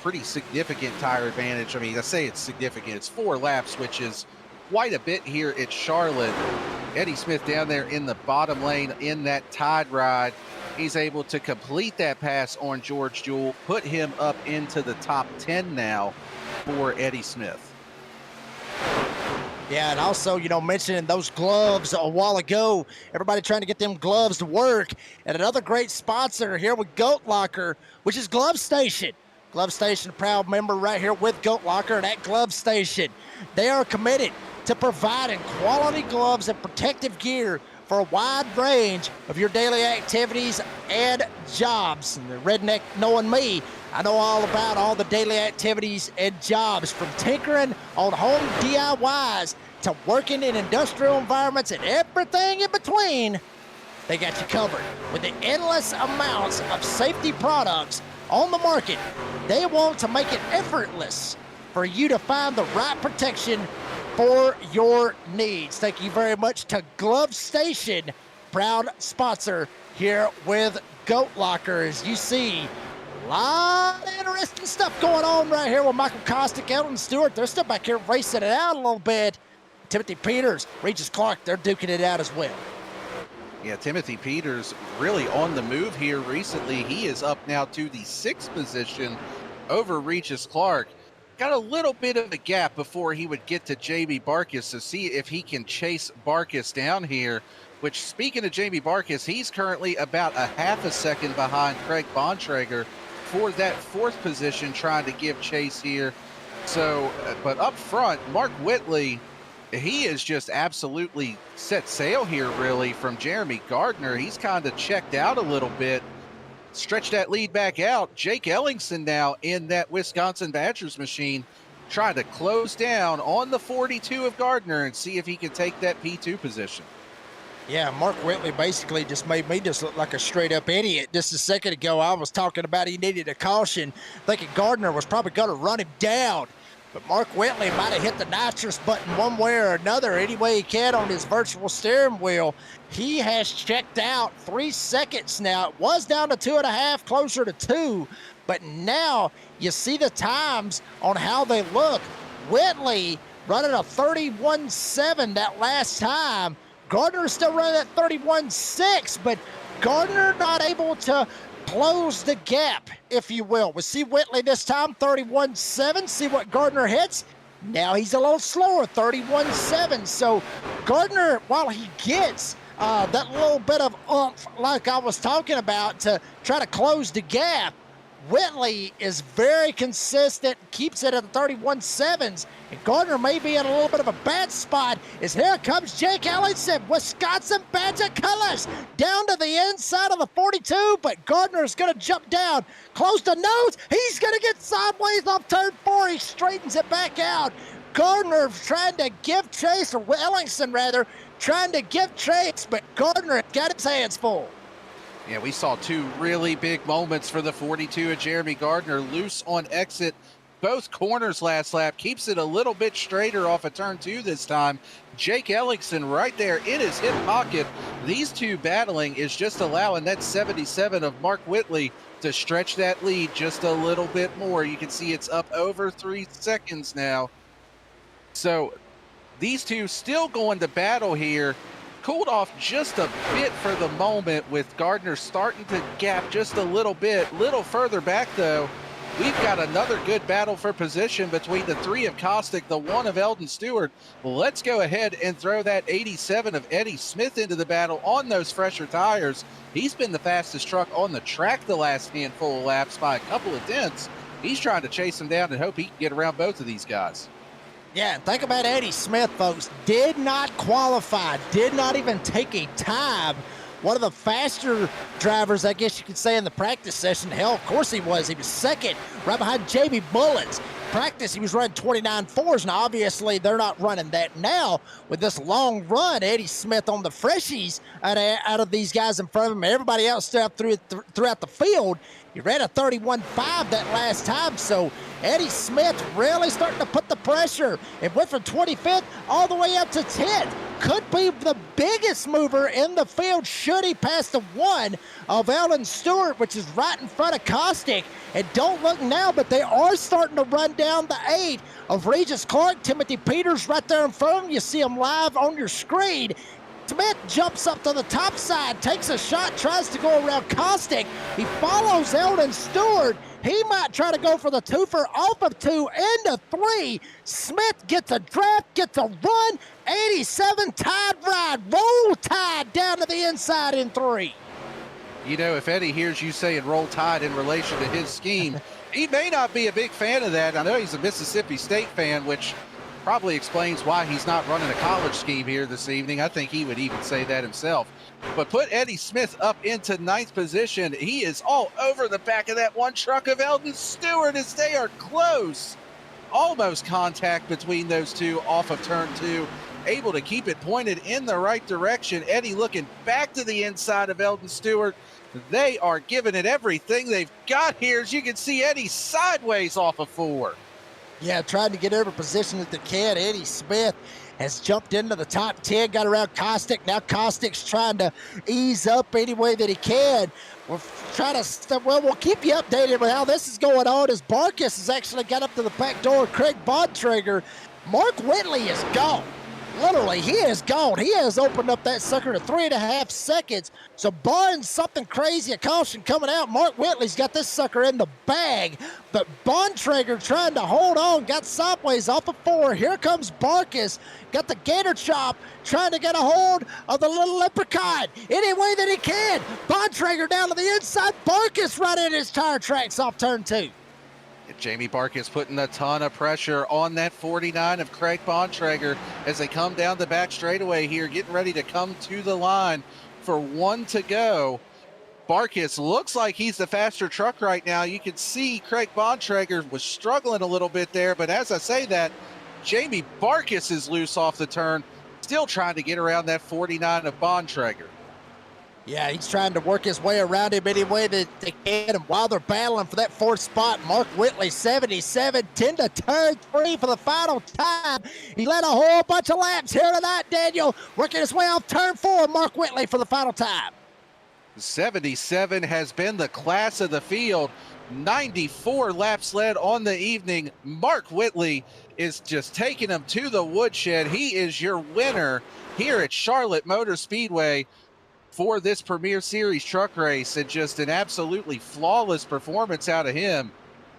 Pretty significant tire advantage. I mean, I say it's significant. It's 4 laps, which is quite a bit here at Charlotte. Eddie Smith down there in the bottom lane in that tide ride. He's able to complete that pass on George Jewell, put him up into the top 10 now for Eddie Smith. Yeah, and also, you know, mentioning those gloves a while ago, everybody trying to get them gloves to work. And another great sponsor here with Goat Locker, which is Glove Station. Glove Station, a proud member right here with Goat Locker, and at Glove Station, they are committed to providing quality gloves and protective gear for a wide range of your daily activities and jobs. And the redneck knowing me, I know all about all the daily activities and jobs, from tinkering on home DIYs to working in industrial environments and everything in between. They got you covered with the endless amounts of safety products on the market. They want to make it effortless for you to find the right protection for your needs. Thank you very much to Glove Station, proud sponsor here with Goat Locker. As you see, a lot of interesting stuff going on right here with Michael Kostick, Eldon Stewart. They're still back here racing it out a little bit. Timothy Peters, Regis Clark, they're duking it out as well. Yeah, Timothy Peters really on the move here recently. He is up now to the 6th position over Regis Clark. Got a little bit of a gap before he would get to Jamie Barkis, to see if he can chase Barkis down here, which, speaking of Jamie Barkis, he's currently about a half a second behind Craig Bontrager for that 4th position, trying to give chase here. So, but up front, Mark Whitley, he is just absolutely set sail here, really, from Jeremy Gardner. He's kind of checked out a little bit. Stretch that lead back out. Jake Ellingson now in that Wisconsin Badgers machine, trying to close down on the 42 of Gardner and see if he can take that P2 position. Yeah, Mark Whitley basically just made me just look like a straight-up idiot. Just a second ago, I was talking about he needed a caution, thinking Gardner was probably going to run him down. But Mark Whitley might have hit the nitrous button one way or another, any way he can on his virtual steering wheel. He has checked out 3 seconds now. It was down to 2.5, closer to 2. But now you see the times on how they look. Whitley running a 31.7 that last time. Gardner is still running at 31.6, but Gardner not able to close the gap, if you will. We see Whitley this time, 31.7. See what Gardner hits. Now he's a little slower, 31.7. So Gardner, while he gets that little bit of oomph like I was talking about to try to close the gap, Whitley is very consistent, keeps it at the 31.7s, and Gardner may be in a little bit of a bad spot as here comes Jake Ellingson, Wisconsin Badger colors, down to the inside of the 42, but Gardner is going to jump down, close the nose, he's going to get sideways off turn 4, he straightens it back out. Gardner trying to give chase, or Ellingson rather, trying to give chase, but Gardner got his hands full. Yeah, we saw two really big moments for the 42 of Jeremy Gardner. Loose on exit, both corners last lap. Keeps it a little bit straighter off of turn 2 this time. Jake Ellingson right there in his hip pocket. These two battling is just allowing that 77 of Mark Whitley to stretch that lead just a little bit more. You can see it's up over 3 seconds now. So these two still going to battle here. Cooled off just a bit for the moment with Gardner starting to gap just a little bit. Little further back though, we've got another good battle for position between the 3 of Caustic, the 1 of Eldon Stewart. Let's go ahead and throw that 87 of Eddie Smith into the battle on those fresher tires. He's been the fastest truck on the track the last handful of laps by a couple of tenths. He's trying to chase him down and hope he can get around both of these guys. Yeah, think about Eddie Smith, folks. Did not qualify, did not even take a time. One of the faster drivers, I guess you could say, in the practice session. Hell, of course he was. He was second, right behind Jamie Bullens. Practice, he was running 29.4s. Now, obviously, they're not running that now. With this long run, Eddie Smith on the freshies out of these guys in front of him. Everybody else throughout the field. He ran a 31.5 that last time, so Eddie Smith really starting to put the pressure. It went from 25th all the way up to 10th. Could be the biggest mover in the field should he pass the 1 of Eldon Stewart, which is right in front of Caustic. And don't look now, but they are starting to run down the 8 of Regis Clark. Timothy Peters right there in front of him. You see him live on your screen. Smith jumps up to the top side, takes a shot, tries to go around Caustic. He follows Eldon Stewart. He might try to go for the twofer off of 2 into 3. Smith gets a draft, gets a run. 87 Tide ride, roll Tide down to the inside in 3. You know, if Eddie hears you saying roll Tide in relation to his scheme, he may not be a big fan of that. I know he's a Mississippi State fan, which probably explains why he's not running a college scheme here this evening. I think he would even say that himself. But put Eddie Smith up into 9th position. He is all over the back of that one truck of Eldon Stewart as they are close. Almost contact between those two off of turn 2. Able to keep it pointed in the right direction. Eddie looking back to the inside of Eldon Stewart. They are giving it everything they've got here. As you can see, Eddie sideways off of 4. Yeah, trying to get every position that they can. Eddie Smith has jumped into the top 10, got around Caustic. Now Caustic's trying to ease up any way that he can. We're trying to, we'll keep you updated with how this is going on as Barkus has actually got up to the back door. Craig Bontrager. Mark Whitley is gone. Literally, he is gone. He has opened up that sucker to 3.5 seconds. So barring something crazy, a caution coming out, Mark Whitley's got this sucker in the bag. But Bontrager trying to hold on, got sideways off of 4. Here comes Barkus, got the gator chop, trying to get a hold of the little leprechaun any way that he can. Bontrager down to the inside, Barkus right in his tire tracks off turn 2. Jamie Barkus putting a ton of pressure on that 49 of Craig Bontrager as they come down the back straightaway here, getting ready to come to the line for 1 to go. Barkus looks like he's the faster truck right now. You can see Craig Bontrager was struggling a little bit there, but as I say that, Jamie Barkus is loose off the turn, still trying to get around that 49 of Bontrager. Yeah, he's trying to work his way around him any way that they can. And while they're battling for that 4th spot, Mark Whitley, 77, 10 to turn 3 for the final time. He led a whole bunch of laps here tonight, Daniel. Working his way off turn 4, Mark Whitley for the final time. 77 has been the class of the field. 94 laps led on the evening. Mark Whitley is just taking him to the woodshed. He is your winner here at Charlotte Motor Speedway for this Premier Series truck race, and just an absolutely flawless performance out of him.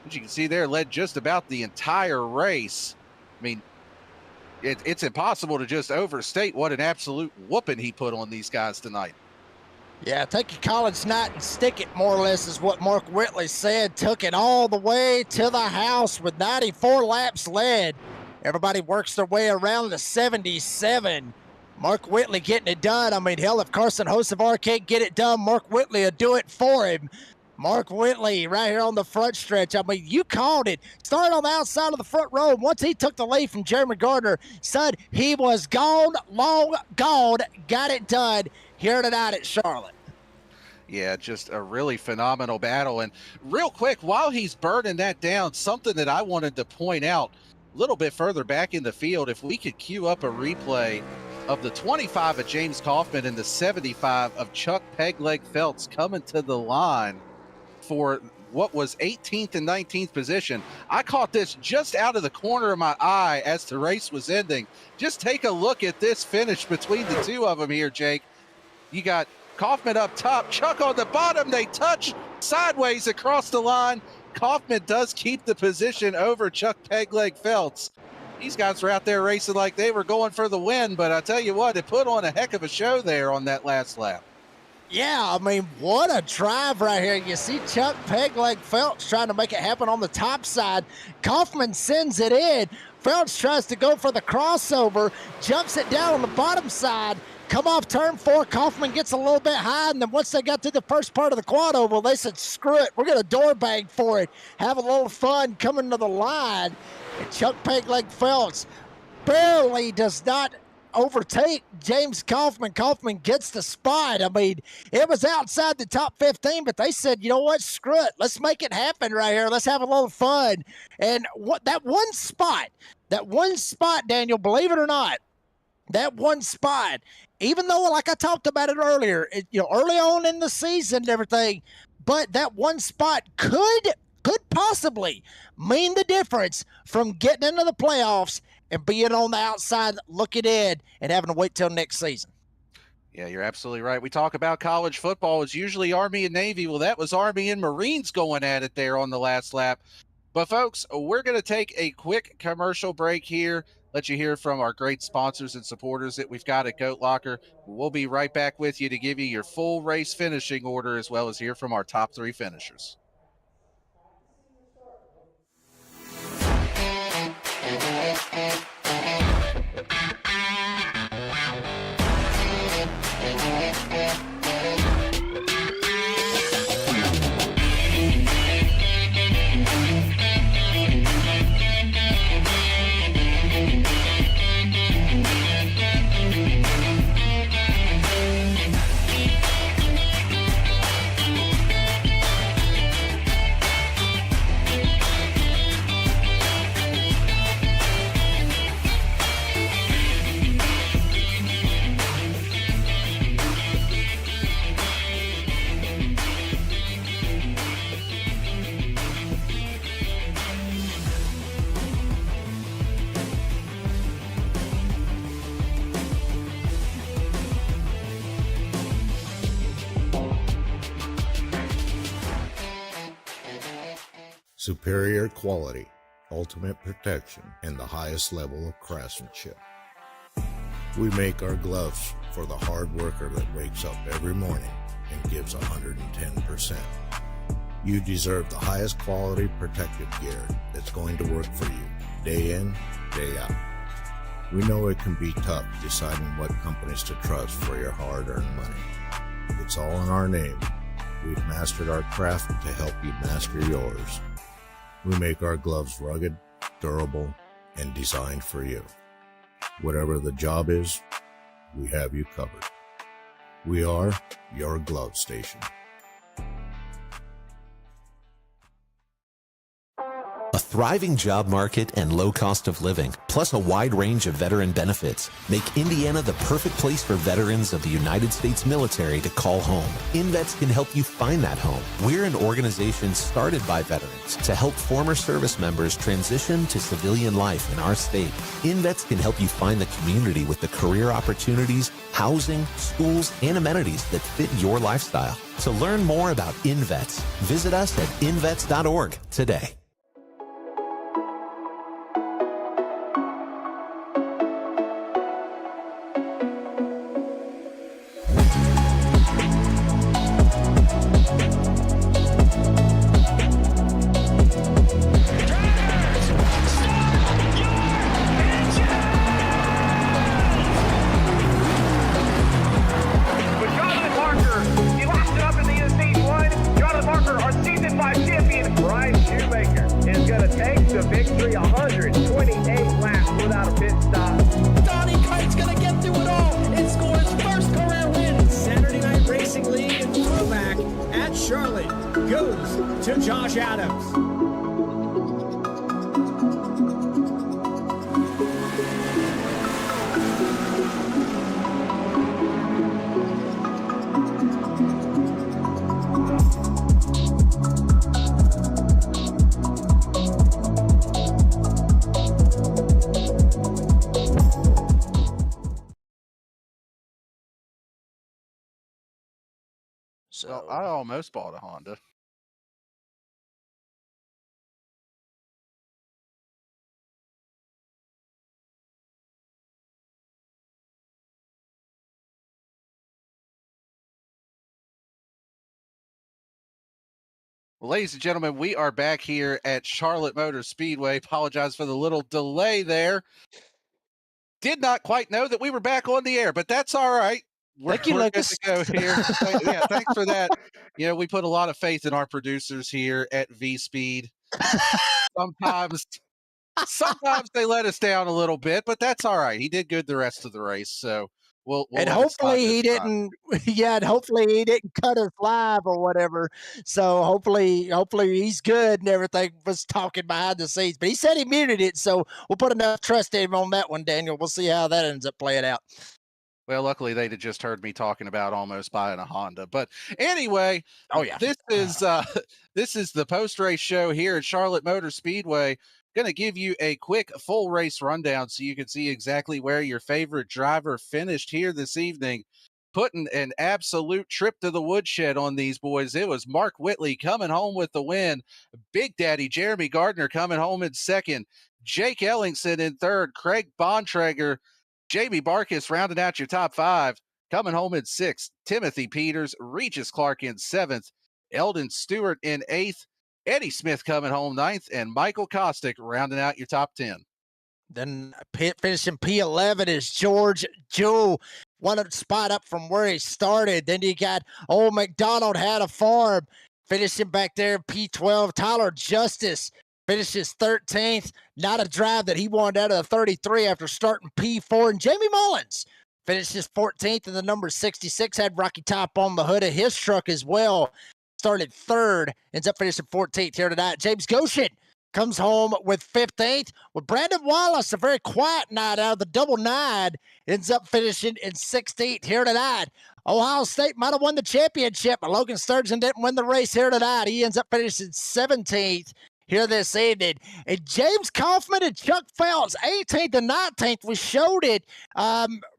As you can see there, led just about the entire race. I mean, it's impossible to just overstate what an absolute whooping he put on these guys tonight. Yeah, take your college night and stick it, more or less, is what Mark Whitley said. Took it all the way to the house with 94 laps led. Everybody works their way around the 77. Mark Whitley getting it done. I mean, hell, if Carson Hocevar can't get it done, Mark Whitley will do it for him. Mark Whitley right here on the front stretch. I mean, you called it. Started on the outside of the front row. Once he took the lead from Jeremy Gardner, son, he was gone, long gone. Got it done here tonight at Charlotte. Yeah, just a really phenomenal battle. And real quick, while he's burning that down, something that I wanted to point out a little bit further back in the field, if we could cue up a replay of the 25 of James Kaufman and the 75 of Chuck Pegleg Phelps coming to the line for what was 18th and 19th position. I caught this just out of the corner of my eye as the race was ending. Just take a look at this finish between the two of them here, Jake. You got Kaufman up top, Chuck on the bottom. They touch sideways across the line. Kaufman does keep the position over Chuck Pegleg Phelps. These guys were out there racing like they were going for the win, but I tell you what, it put on a heck of a show there on that last lap. Yeah, I mean, what a drive right here. You see Chuck Pegleg Phelps trying to make it happen on the top side. Kaufman sends it in. Phelps tries to go for the crossover, jumps it down on the bottom side. Come off turn 4, Kaufman gets a little bit high, and then once they got to the first part of the quad oval, they said, screw it, we're going to door bang for it. Have a little fun coming to the line. And Chuck Pegleg Phelps barely does not overtake James Kaufman. Kaufman gets the spot. I mean, it was outside the top 15, but they said, you know what, screw it. Let's make it happen right here. Let's have a little fun. And that one spot, Daniel, believe it or not, that one spot, even though, like I talked about it earlier, early on in the season and everything, but that one spot could possibly mean the difference from getting into the playoffs and being on the outside looking in and having to wait till next season. Yeah, you're absolutely right. We talk about college football. It's usually Army and Navy. Well, that was Army and Marines going at it there on the last lap. But, folks, we're going to take a quick commercial break here. Let you hear from our great sponsors and supporters that we've got at Goat Locker. We'll be right back with you to give you your full race finishing order, as well as hear from our top 3 finishers. Superior quality, ultimate protection, and the highest level of craftsmanship. We make our gloves for the hard worker that wakes up every morning and gives 110%. You deserve the highest quality protective gear that's going to work for you, day in, day out. We know it can be tough deciding what companies to trust for your hard-earned money. It's all in our name. We've mastered our craft to help you master yours. We make our gloves rugged, durable, and designed for you. Whatever the job is, we have you covered. We are your glove station. A thriving job market and low cost of living, plus a wide range of veteran benefits, make Indiana the perfect place for veterans of the United States military to call home. InVets can help you find that home. We're an organization started by veterans to help former service members transition to civilian life in our state. InVets can help you find the community with the career opportunities, housing, schools, and amenities that fit your lifestyle. To learn more about InVets, visit us at invets.org today. Shoemaker. Charlotte goes to Josh Adams. So Well, I almost bought a Honda. Well, ladies and gentlemen, we are back here at Charlotte Motor Speedway. Apologize for the little delay there. Did not quite know that we were back on the air, but that's all right. thank you, We're good to Lucas. go here. Yeah, thanks for that. You know, we put a lot of faith in our producers here at VSPEED. Sometimes sometimes they let us down a little bit, but that's all right. He did good the rest of the race, so we'll And let it slide hopefully this he time. didn't yeah, and hopefully he didn't cut us live or whatever. So hopefully he's good and everything was talking behind the scenes. But he said he muted it, so we'll put enough trust in him on that one, Daniel. We'll see how that ends up playing out. Well, luckily they'd have just heard me talking about almost buying a Honda. But anyway, Oh yeah. this is this is the post-race show here at Charlotte Motor Speedway. Going to give you a quick full race rundown so you can see exactly where your favorite driver finished here this evening. Putting an absolute trip to the woodshed on these boys. It was Mark Whitley coming home with the win. Big Daddy Jeremy Gardner coming home in second. Jake Ellingson in third. Craig Bontrager, Jamie Barkis rounding out your top five. Coming home in sixth. Timothy Peters, Regis Clark in seventh. Eldon Stewart in eighth. Eddie Smith coming home ninth, and Michael Kostick rounding out your top 10. Then finishing P11 is George Joe, one spot up from where he started. Then you got old McDonald had a farm finishing back there P12. Tyler Justice finishes 13th. Not a drive that he wanted out of the 33 after starting P4. And Jamie Mullins finishes 14th, and the number 66 had Rocky Top on the hood of his truck as well. Started third, ends up finishing 14th here tonight. James Goshen comes home with 15th. With Brandon Wallace, a very quiet night out of the double nine, ends up finishing in 16th here tonight. Ohio State might have won the championship, but Logan Sturgeon didn't win the race here tonight. He ends up finishing 17th here this evening. And James Kaufman and Chuck Phelps, 18th and 19th. We showed it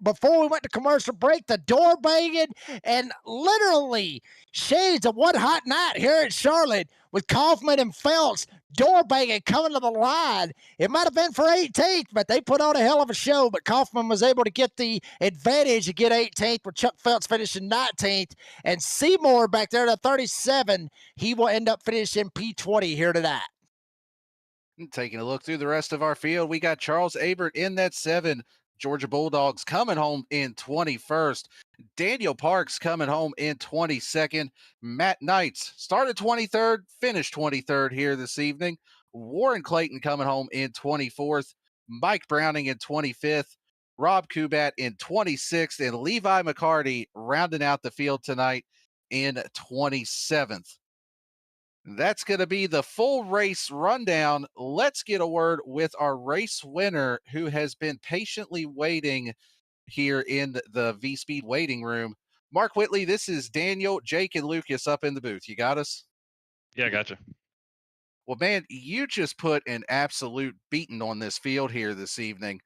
before we went to commercial break, the door banging, and literally shades of one hot night here at Charlotte with Kaufman and Phelps door banging coming to the line. It might have been for 18th, but they put on a hell of a show. But Kaufman was able to get the advantage to get 18th with Chuck Phelps finishing 19th. And Seymour back there to 37, he will end up finishing P20 here tonight. Taking a look through the rest of our field, we got Charles Abert in that 7. Georgia Bulldogs coming home in 21st. Daniel Parks coming home in 22nd. Matt Knights started 23rd, finished 23rd here this evening. Warren Clayton coming home in 24th. Mike Browning in 25th. Rob Kubat in 26th. And Levi McCarty rounding out the field tonight in 27th. That's going to be the full race rundown. Let's get a word with our race winner who has been patiently waiting here in the VSPEED waiting room. Mark Whitley, this is Daniel, Jake, and Lucas up in the booth. You got us? Yeah, I gotcha. Well, man, you just put an absolute beating on this field here this evening.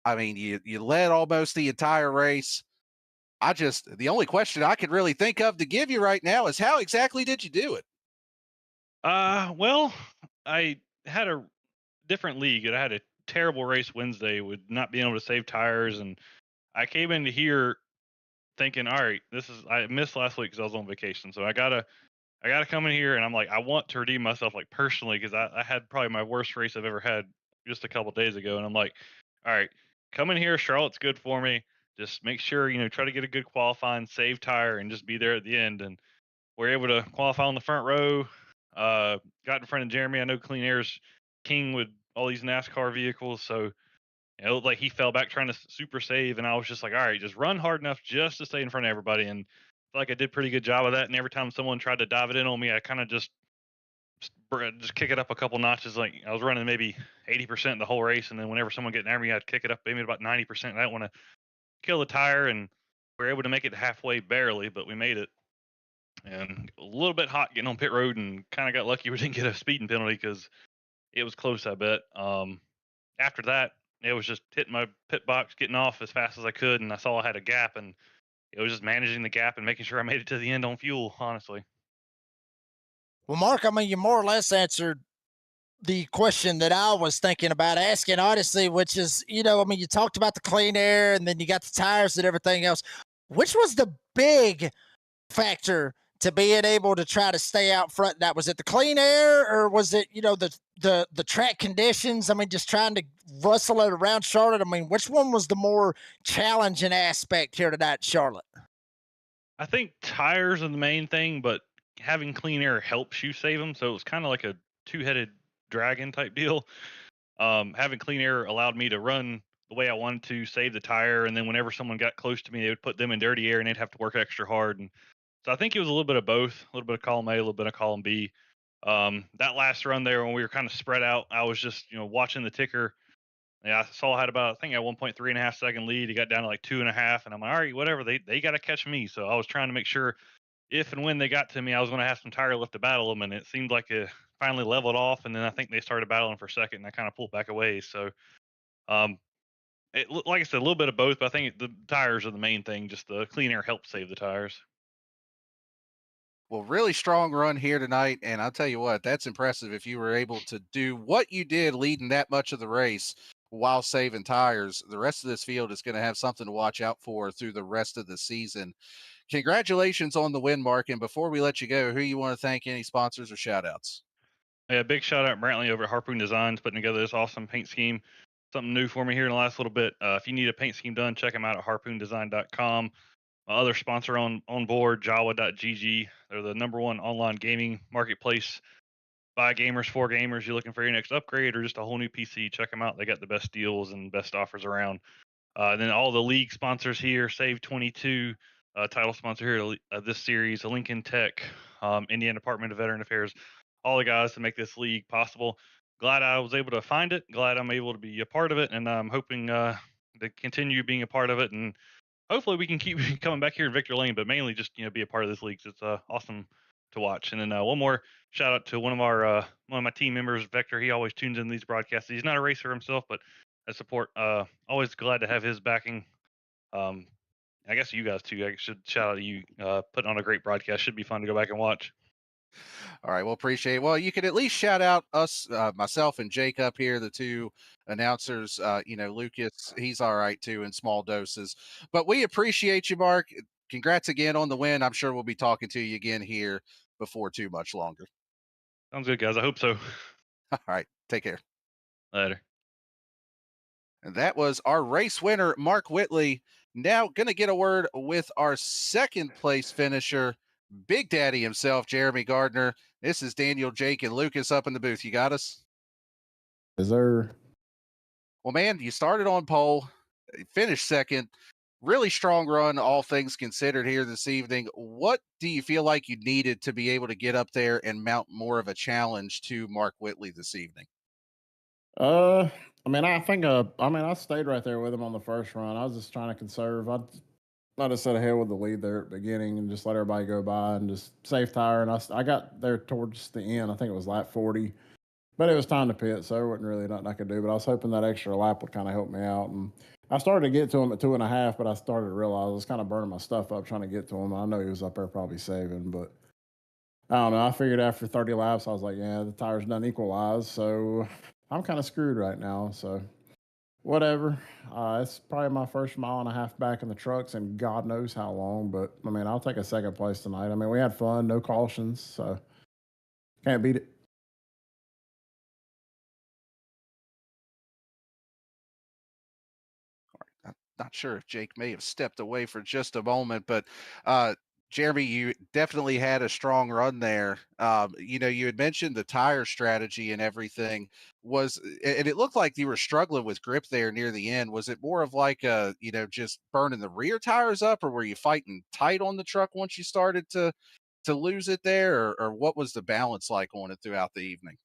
I mean, you led almost the entire race. The only question I could really think of to give you right now is how exactly did you do it? Well, I had a different league, and I had a terrible race Wednesday with not being able to save tires, and I came into here thinking, all right, I missed last week because I was on vacation, so I gotta come in here, and I'm like, I want to redeem myself, like personally, because I had probably my worst race I've ever had just a couple days ago, and I'm like, all right, come in here, Charlotte's good for me. Just make sure try to get a good qualifying, save tire, and just be there at the end. And we're able to qualify on the front row. Got in front of Jeremy. I know Clean Air's king with all these NASCAR vehicles, so it looked like he fell back trying to super save, and I was just like, all right, just run hard enough just to stay in front of everybody. And feel like I did a pretty good job of that. And every time someone tried to dive it in on me, I kind of just kick it up a couple notches. Like I was running maybe 80% the whole race, and then whenever someone get near me, I'd kick it up maybe about 90%. I don't want to kill the tire, and we were able to make it halfway barely, but we made it. And a little bit hot getting on pit road, and kind of got lucky we didn't get a speeding penalty because it was close, I bet. After that, it was just hitting my pit box, getting off as fast as I could, and I saw I had a gap, and it was just managing the gap and making sure I made it to the end on fuel, honestly. Well, Mark, I mean, you more or less answered the question that I was thinking about asking, honestly, which is, I mean, you talked about the clean air and then you got the tires and everything else. Which was the big factor to being able to try to stay out front? That was it the clean air, or was it, the track conditions? I mean, just trying to rustle it around Charlotte. I mean, which one was the more challenging aspect here tonight, Charlotte? I think tires are the main thing, but having clean air helps you save them. So it was kind of like a two-headed dragon type deal. Having clean air allowed me to run the way I wanted to, save the tire, and then whenever someone got close to me, they would put them in dirty air, and they'd have to work extra hard. And so I think it was a little bit of both, a little bit of column A, a little bit of column B. That last run there, when we were kind of spread out, I was just watching the ticker. Yeah, I saw I had about, I think, a 1.3.5 second lead. He got down to like 2.5, and I'm like, all right, whatever. They got to catch me. So I was trying to make sure if and when they got to me, I was going to have some tire left to battle them, and it seemed like it finally leveled off. And then I think they started battling for second, and I kind of pulled back away. So, um, like I said, a little bit of both, but I think the tires are the main thing. Just the clean air helps save the tires. Well, really strong run here tonight, and I'll tell you what, that's impressive if you were able to do what you did leading that much of the race while saving tires. The rest of this field is going to have something to watch out for through the rest of the season. Congratulations on the win, Mark. And before we let you go, who you want to thank, any sponsors or shout outs? Yeah, big shout out Brantley over at Harpoon Designs putting together this awesome paint scheme. Something new for me here in the last little bit. If you need a paint scheme done, check them out at harpoondesign.com. My other sponsor on board, Jawa.gg. They're the #1 online gaming marketplace by gamers for gamers. You're looking for your next upgrade or just a whole new PC, check them out. They got the best deals and best offers around. Then all the league sponsors here, SAVE22, title sponsor here this series, Lincoln Tech, Indiana Department of Veteran Affairs, all the guys to make this league possible. Glad I was able to find it. Glad I'm able to be a part of it, and I'm hoping to continue being a part of it. And hopefully we can keep coming back here in Victor Lane, but mainly just be a part of this league. 'Cause it's awesome to watch. And then one more shout out to one of my team members, Vector. He always tunes in these broadcasts. He's not a racer himself, but I support. Always glad to have his backing. Um, I guess you guys too. I should shout out to you putting on a great broadcast. Should be fun to go back and watch. All right, well, appreciate it. Well, you could at least shout out us, myself and Jake up here, the two announcers. Lucas, he's all right too in small doses. But we appreciate you, Mark. Congrats again on the win. I'm sure we'll be talking to you again here before too much longer. Sounds good, guys. I hope so. All right, take care. Later. And that was our race winner, Mark Whitley. Now, going to get a word with our second place finisher, Big Daddy himself, Jeremy Gardner. This is Daniel, Jake, and Lucas up in the booth. You got us? Is there? Well, man, you started on pole, finished second. Really strong run, all things considered, here this evening. What do you feel like you needed to be able to get up there and mount more of a challenge to Mark Whitley this evening? I mean, I think, I stayed right there with him on the first run. I was just trying to conserve. I just set ahead with the lead there at the beginning and just let everybody go by and just save tire. And I got there towards the end. I think it was lap 40, but it was time to pit, so there wasn't really nothing I could do. But I was hoping that extra lap would kind of help me out. And I started to get to him at 2.5, but I started to realize I was kind of burning my stuff up trying to get to him. I know he was up there probably saving, but I don't know. I figured after 30 laps, I was like, yeah, the tires done equalize. So I'm kind of screwed right now. So whatever. It's probably my first 1.5 miles back in the trucks, and God knows how long. But I mean, I'll take a second place tonight. I mean, we had fun, no cautions, so can't beat it. Not sure if Jake may have stepped away for just a moment, but Jeremy, you definitely had a strong run there. You had mentioned the tire strategy and everything and it looked like you were struggling with grip there near the end. Was it more of like just burning the rear tires up, or were you fighting tight on the truck once you started to lose it there, or what was the balance like on it throughout the evening?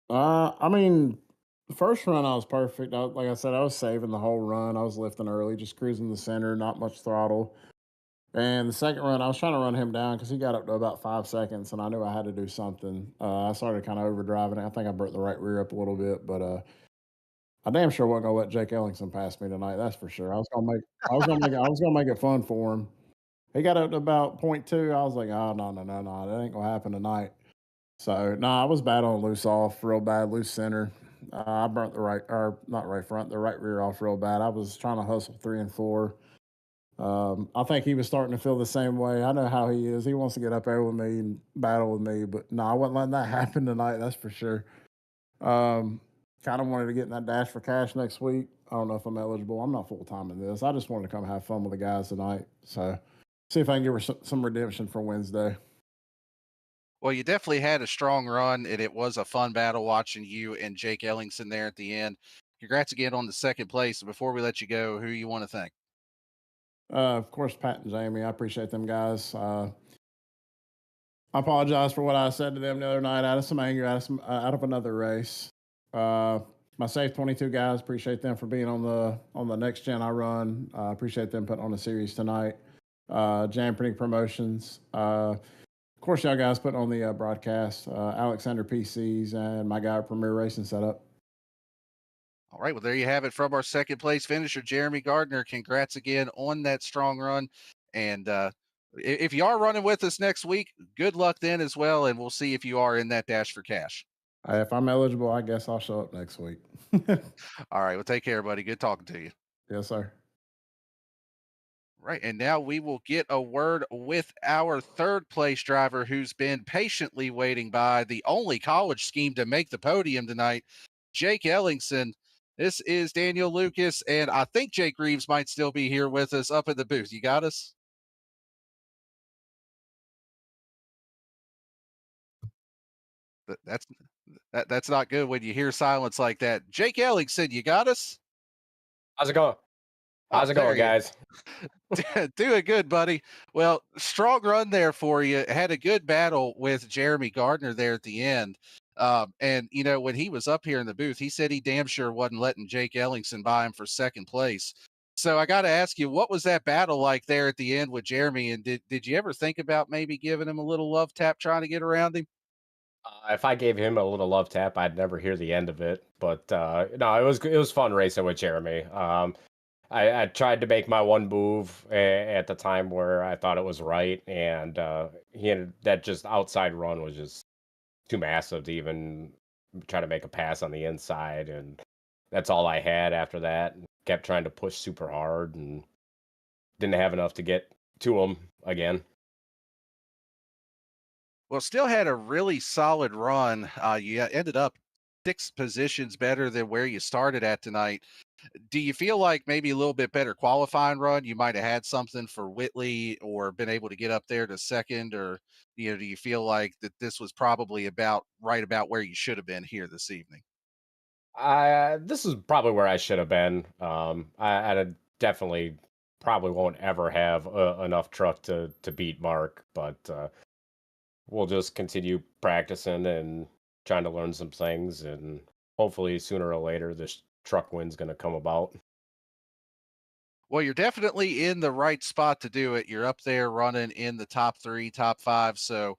I mean, the first run I was perfect. Like I said, I was saving the whole run. I was lifting early, just cruising the center, not much throttle. And the second run, I was trying to run him down because he got up to about 5 seconds, and I knew I had to do something. I started kind of overdriving it. I think I burnt the right rear up a little bit, but I damn sure wasn't gonna let Jake Ellingson pass me tonight. That's for sure. I was gonna make it fun for him. He got up to about point two. I was like, oh no, no, no, no, that ain't gonna happen tonight. So no, I was bad on loose off, real bad, loose center. I burnt the right, or not right front, the right rear off real bad. I was trying to hustle three and four. I think he was starting to feel the same way. I know how he is. He wants to get up there with me and battle with me, but no, I wasn't letting that happen tonight. That's for sure. Um, Kind of wanted to get in that dash for cash next week. I don't know if I'm eligible. I'm not full time in this. I just wanted to come have fun with the guys tonight. So see if I can give her some redemption for Wednesday. Well, you definitely had a strong run, and it was a fun battle watching you and Jake Ellingson there at the end. Congrats again on the second place. And before we let you go, who you want to thank? Of course, Pat and Jamie. I appreciate them guys. I apologize for what I said to them the other night out of some anger, out of another race. Uh, my Safe 22 guys, appreciate them for being on the next gen I run. Appreciate them putting on the series tonight. Jam Printing Promotions. Of course, y'all guys put on the broadcast. Alexander PCs and my guy at Premier Racing Setup. All right. Well, there you have it from our second place finisher, Jeremy Gardner. Congrats again on that strong run. And if you are running with us next week, good luck then as well. And we'll see if you are in that dash for cash. If I'm eligible, I guess I'll show up next week. All right. Well, take care, buddy. Good talking to you. Yes, sir. Right. And now we will get a word with our third place driver who's been patiently waiting by the only college scheme to make the podium tonight, Jake Ellingson. This is Daniel Lucas, and I think Jake Reeves might still be here with us up at the booth. You got us? That's that's not good when you hear silence like that. Jake Ellingson, you got us? How's it going? How's it going, guys? Doing good, buddy. Well, strong run there for you. Had a good battle with Jeremy Gardner there at the end. And when he was up here in the booth, he said he damn sure wasn't letting Jake Ellingson buy him for second place. So I got to ask you, what was that battle like there at the end with Jeremy? And did you ever think about maybe giving him a little love tap trying to get around him? If I gave him a little love tap, I'd never hear the end of it. But no, it was fun racing with Jeremy. I tried to make my one move at the time where I thought it was right, and he ended, that just outside run was just too massive to even try to make a pass on the inside, and that's all I had after that. Kept trying to push super hard and didn't have enough to get to him again. Well, still had a really solid run. You ended up 6 positions better than where you started at tonight. Do you feel like maybe a little bit better qualifying run? You might have had something for Whitley or been able to get up there to second, or do you feel like that this was probably about right about where you should have been here this evening? This is probably where I should have been. I definitely probably won't ever have enough truck to beat Mark, but we'll just continue practicing and trying to learn some things, and hopefully sooner or later this truck win's going to come about. Well, you're definitely in the right spot to do it. You're up there running in the top 3, top 5. So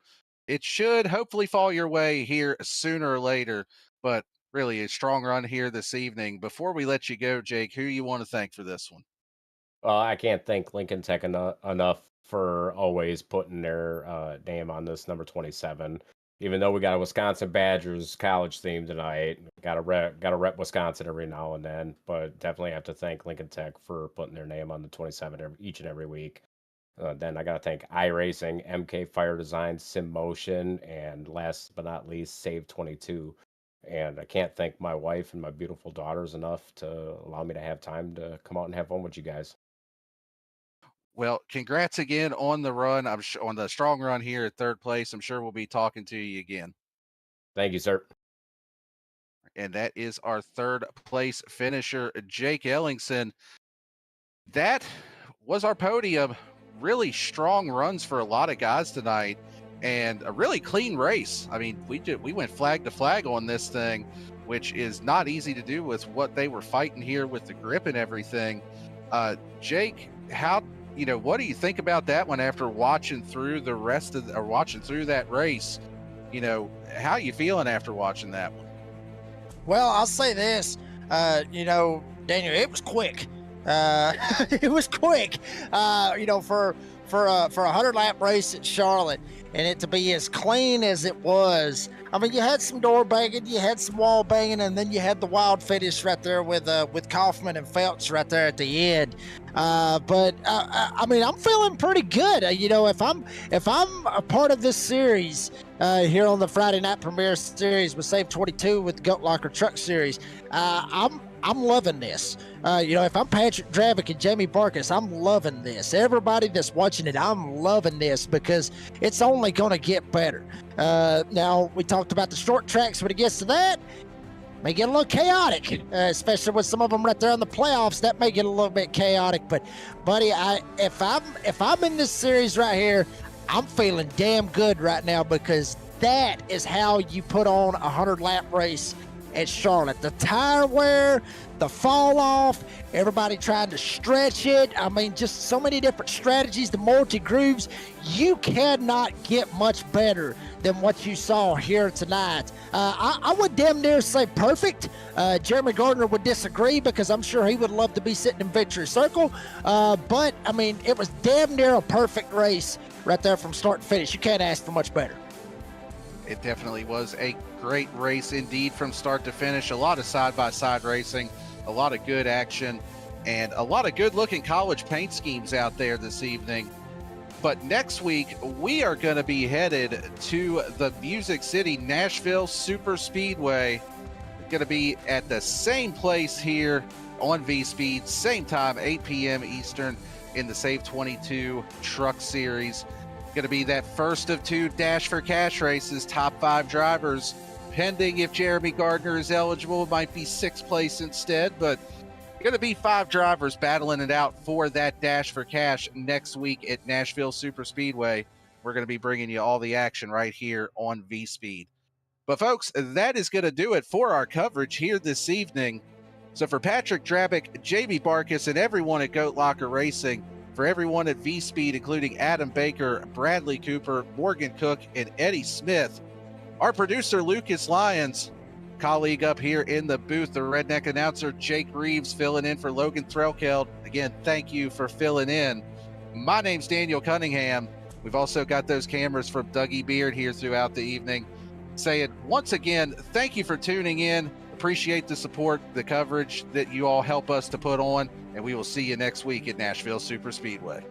it should hopefully fall your way here sooner or later. But really, a strong run here this evening. Before we let you go, Jake, who you want to thank for this one? Well, I can't thank Lincoln Tech enough for always putting their name on this number 27. Even though we got a Wisconsin Badgers college theme tonight, got to rep Wisconsin every now and then, but definitely have to thank Lincoln Tech for putting their name on the 27 each and every week. Then I got to thank iRacing, MK Fire Design, Sim Motion, and last but not least, Save22. And I can't thank my wife and my beautiful daughters enough to allow me to have time to come out and have fun with you guys. Well, congrats again on the run. I'm sure on the strong run here at third place. I'm sure we'll be talking to you again. Thank you, sir. And that is our third place finisher, Jake Ellingson. That was our podium. Really strong runs for a lot of guys tonight, and a really clean race. I mean, we went flag to flag on this thing, which is not easy to do with what they were fighting here with the grip and everything. Jake, what do you think about that one after watching through watching through that race? How are you feeling after watching that one? Well, I'll say this, Daniel, it was quick. It was quick, for a 100-lap race at Charlotte, and it to be as clean as it was. I mean, you had some door banging, you had some wall banging, and then you had the wild finish right there with Kaufman and Phelps right there at the end. But I'm feeling pretty good. If I'm a part of this series here on the Friday Night Premiere Series with SAVE22 with the Goat Locker Truck Series, I'm loving this. If I'm Patrick Dravick and Jamie Barkus, I'm loving this. Everybody that's watching it, I'm loving this because it's only going to get better. Now, we talked about the short tracks. When it gets to that, may get a little chaotic, especially with some of them right there in the playoffs. That may get a little bit chaotic. But, buddy, if I'm in this series right here, I'm feeling damn good right now because that is how you put on a 100-lap race at Charlotte. The tire wear, the fall off, everybody trying to stretch it. I mean, just so many different strategies, the multi-grooves. You cannot get much better than what you saw here tonight. I would damn near say perfect. Jeremy Gardner would disagree because I'm sure he would love to be sitting in victory circle. But, I mean, it was damn near a perfect race right there from start to finish. You can't ask for much better. It definitely was a great race indeed from start to finish. A lot of side-by-side racing, a lot of good action, and a lot of good-looking college paint schemes out there this evening. But next week, we are going to be headed to the Music City Nashville Super Speedway. Going to be at the same place here on VSPEED, same time, 8 p.m. Eastern in the SAVE22 Truck Series. Going to be that first of two Dash for Cash races, top 5 drivers, pending if Jeremy Gardner is eligible. It might be 6th place instead, but going to be 5 drivers battling it out for that Dash for Cash next week at Nashville Super Speedway. We're going to be bringing you all the action right here on VSPEED. But folks, that is going to do it for our coverage here this evening. So for Patrick Drabick, Jamie Barkus, and everyone at Goat Locker Racing, for everyone at VSPEED, including Adam Baker, Bradley Cooper, Morgan Cook, and Eddie Smith, our producer, Lucas Lyons, colleague up here in the booth, the redneck announcer, Jake Reeves, filling in for Logan Threlkeld. Again, thank you for filling in. My name's Daniel Cunningham. We've also got those cameras from Dougie Beard here throughout the evening. Saying once again, thank you for tuning in. Appreciate the support, the coverage that you all help us to put on, and we will see you next week at Nashville Super Speedway.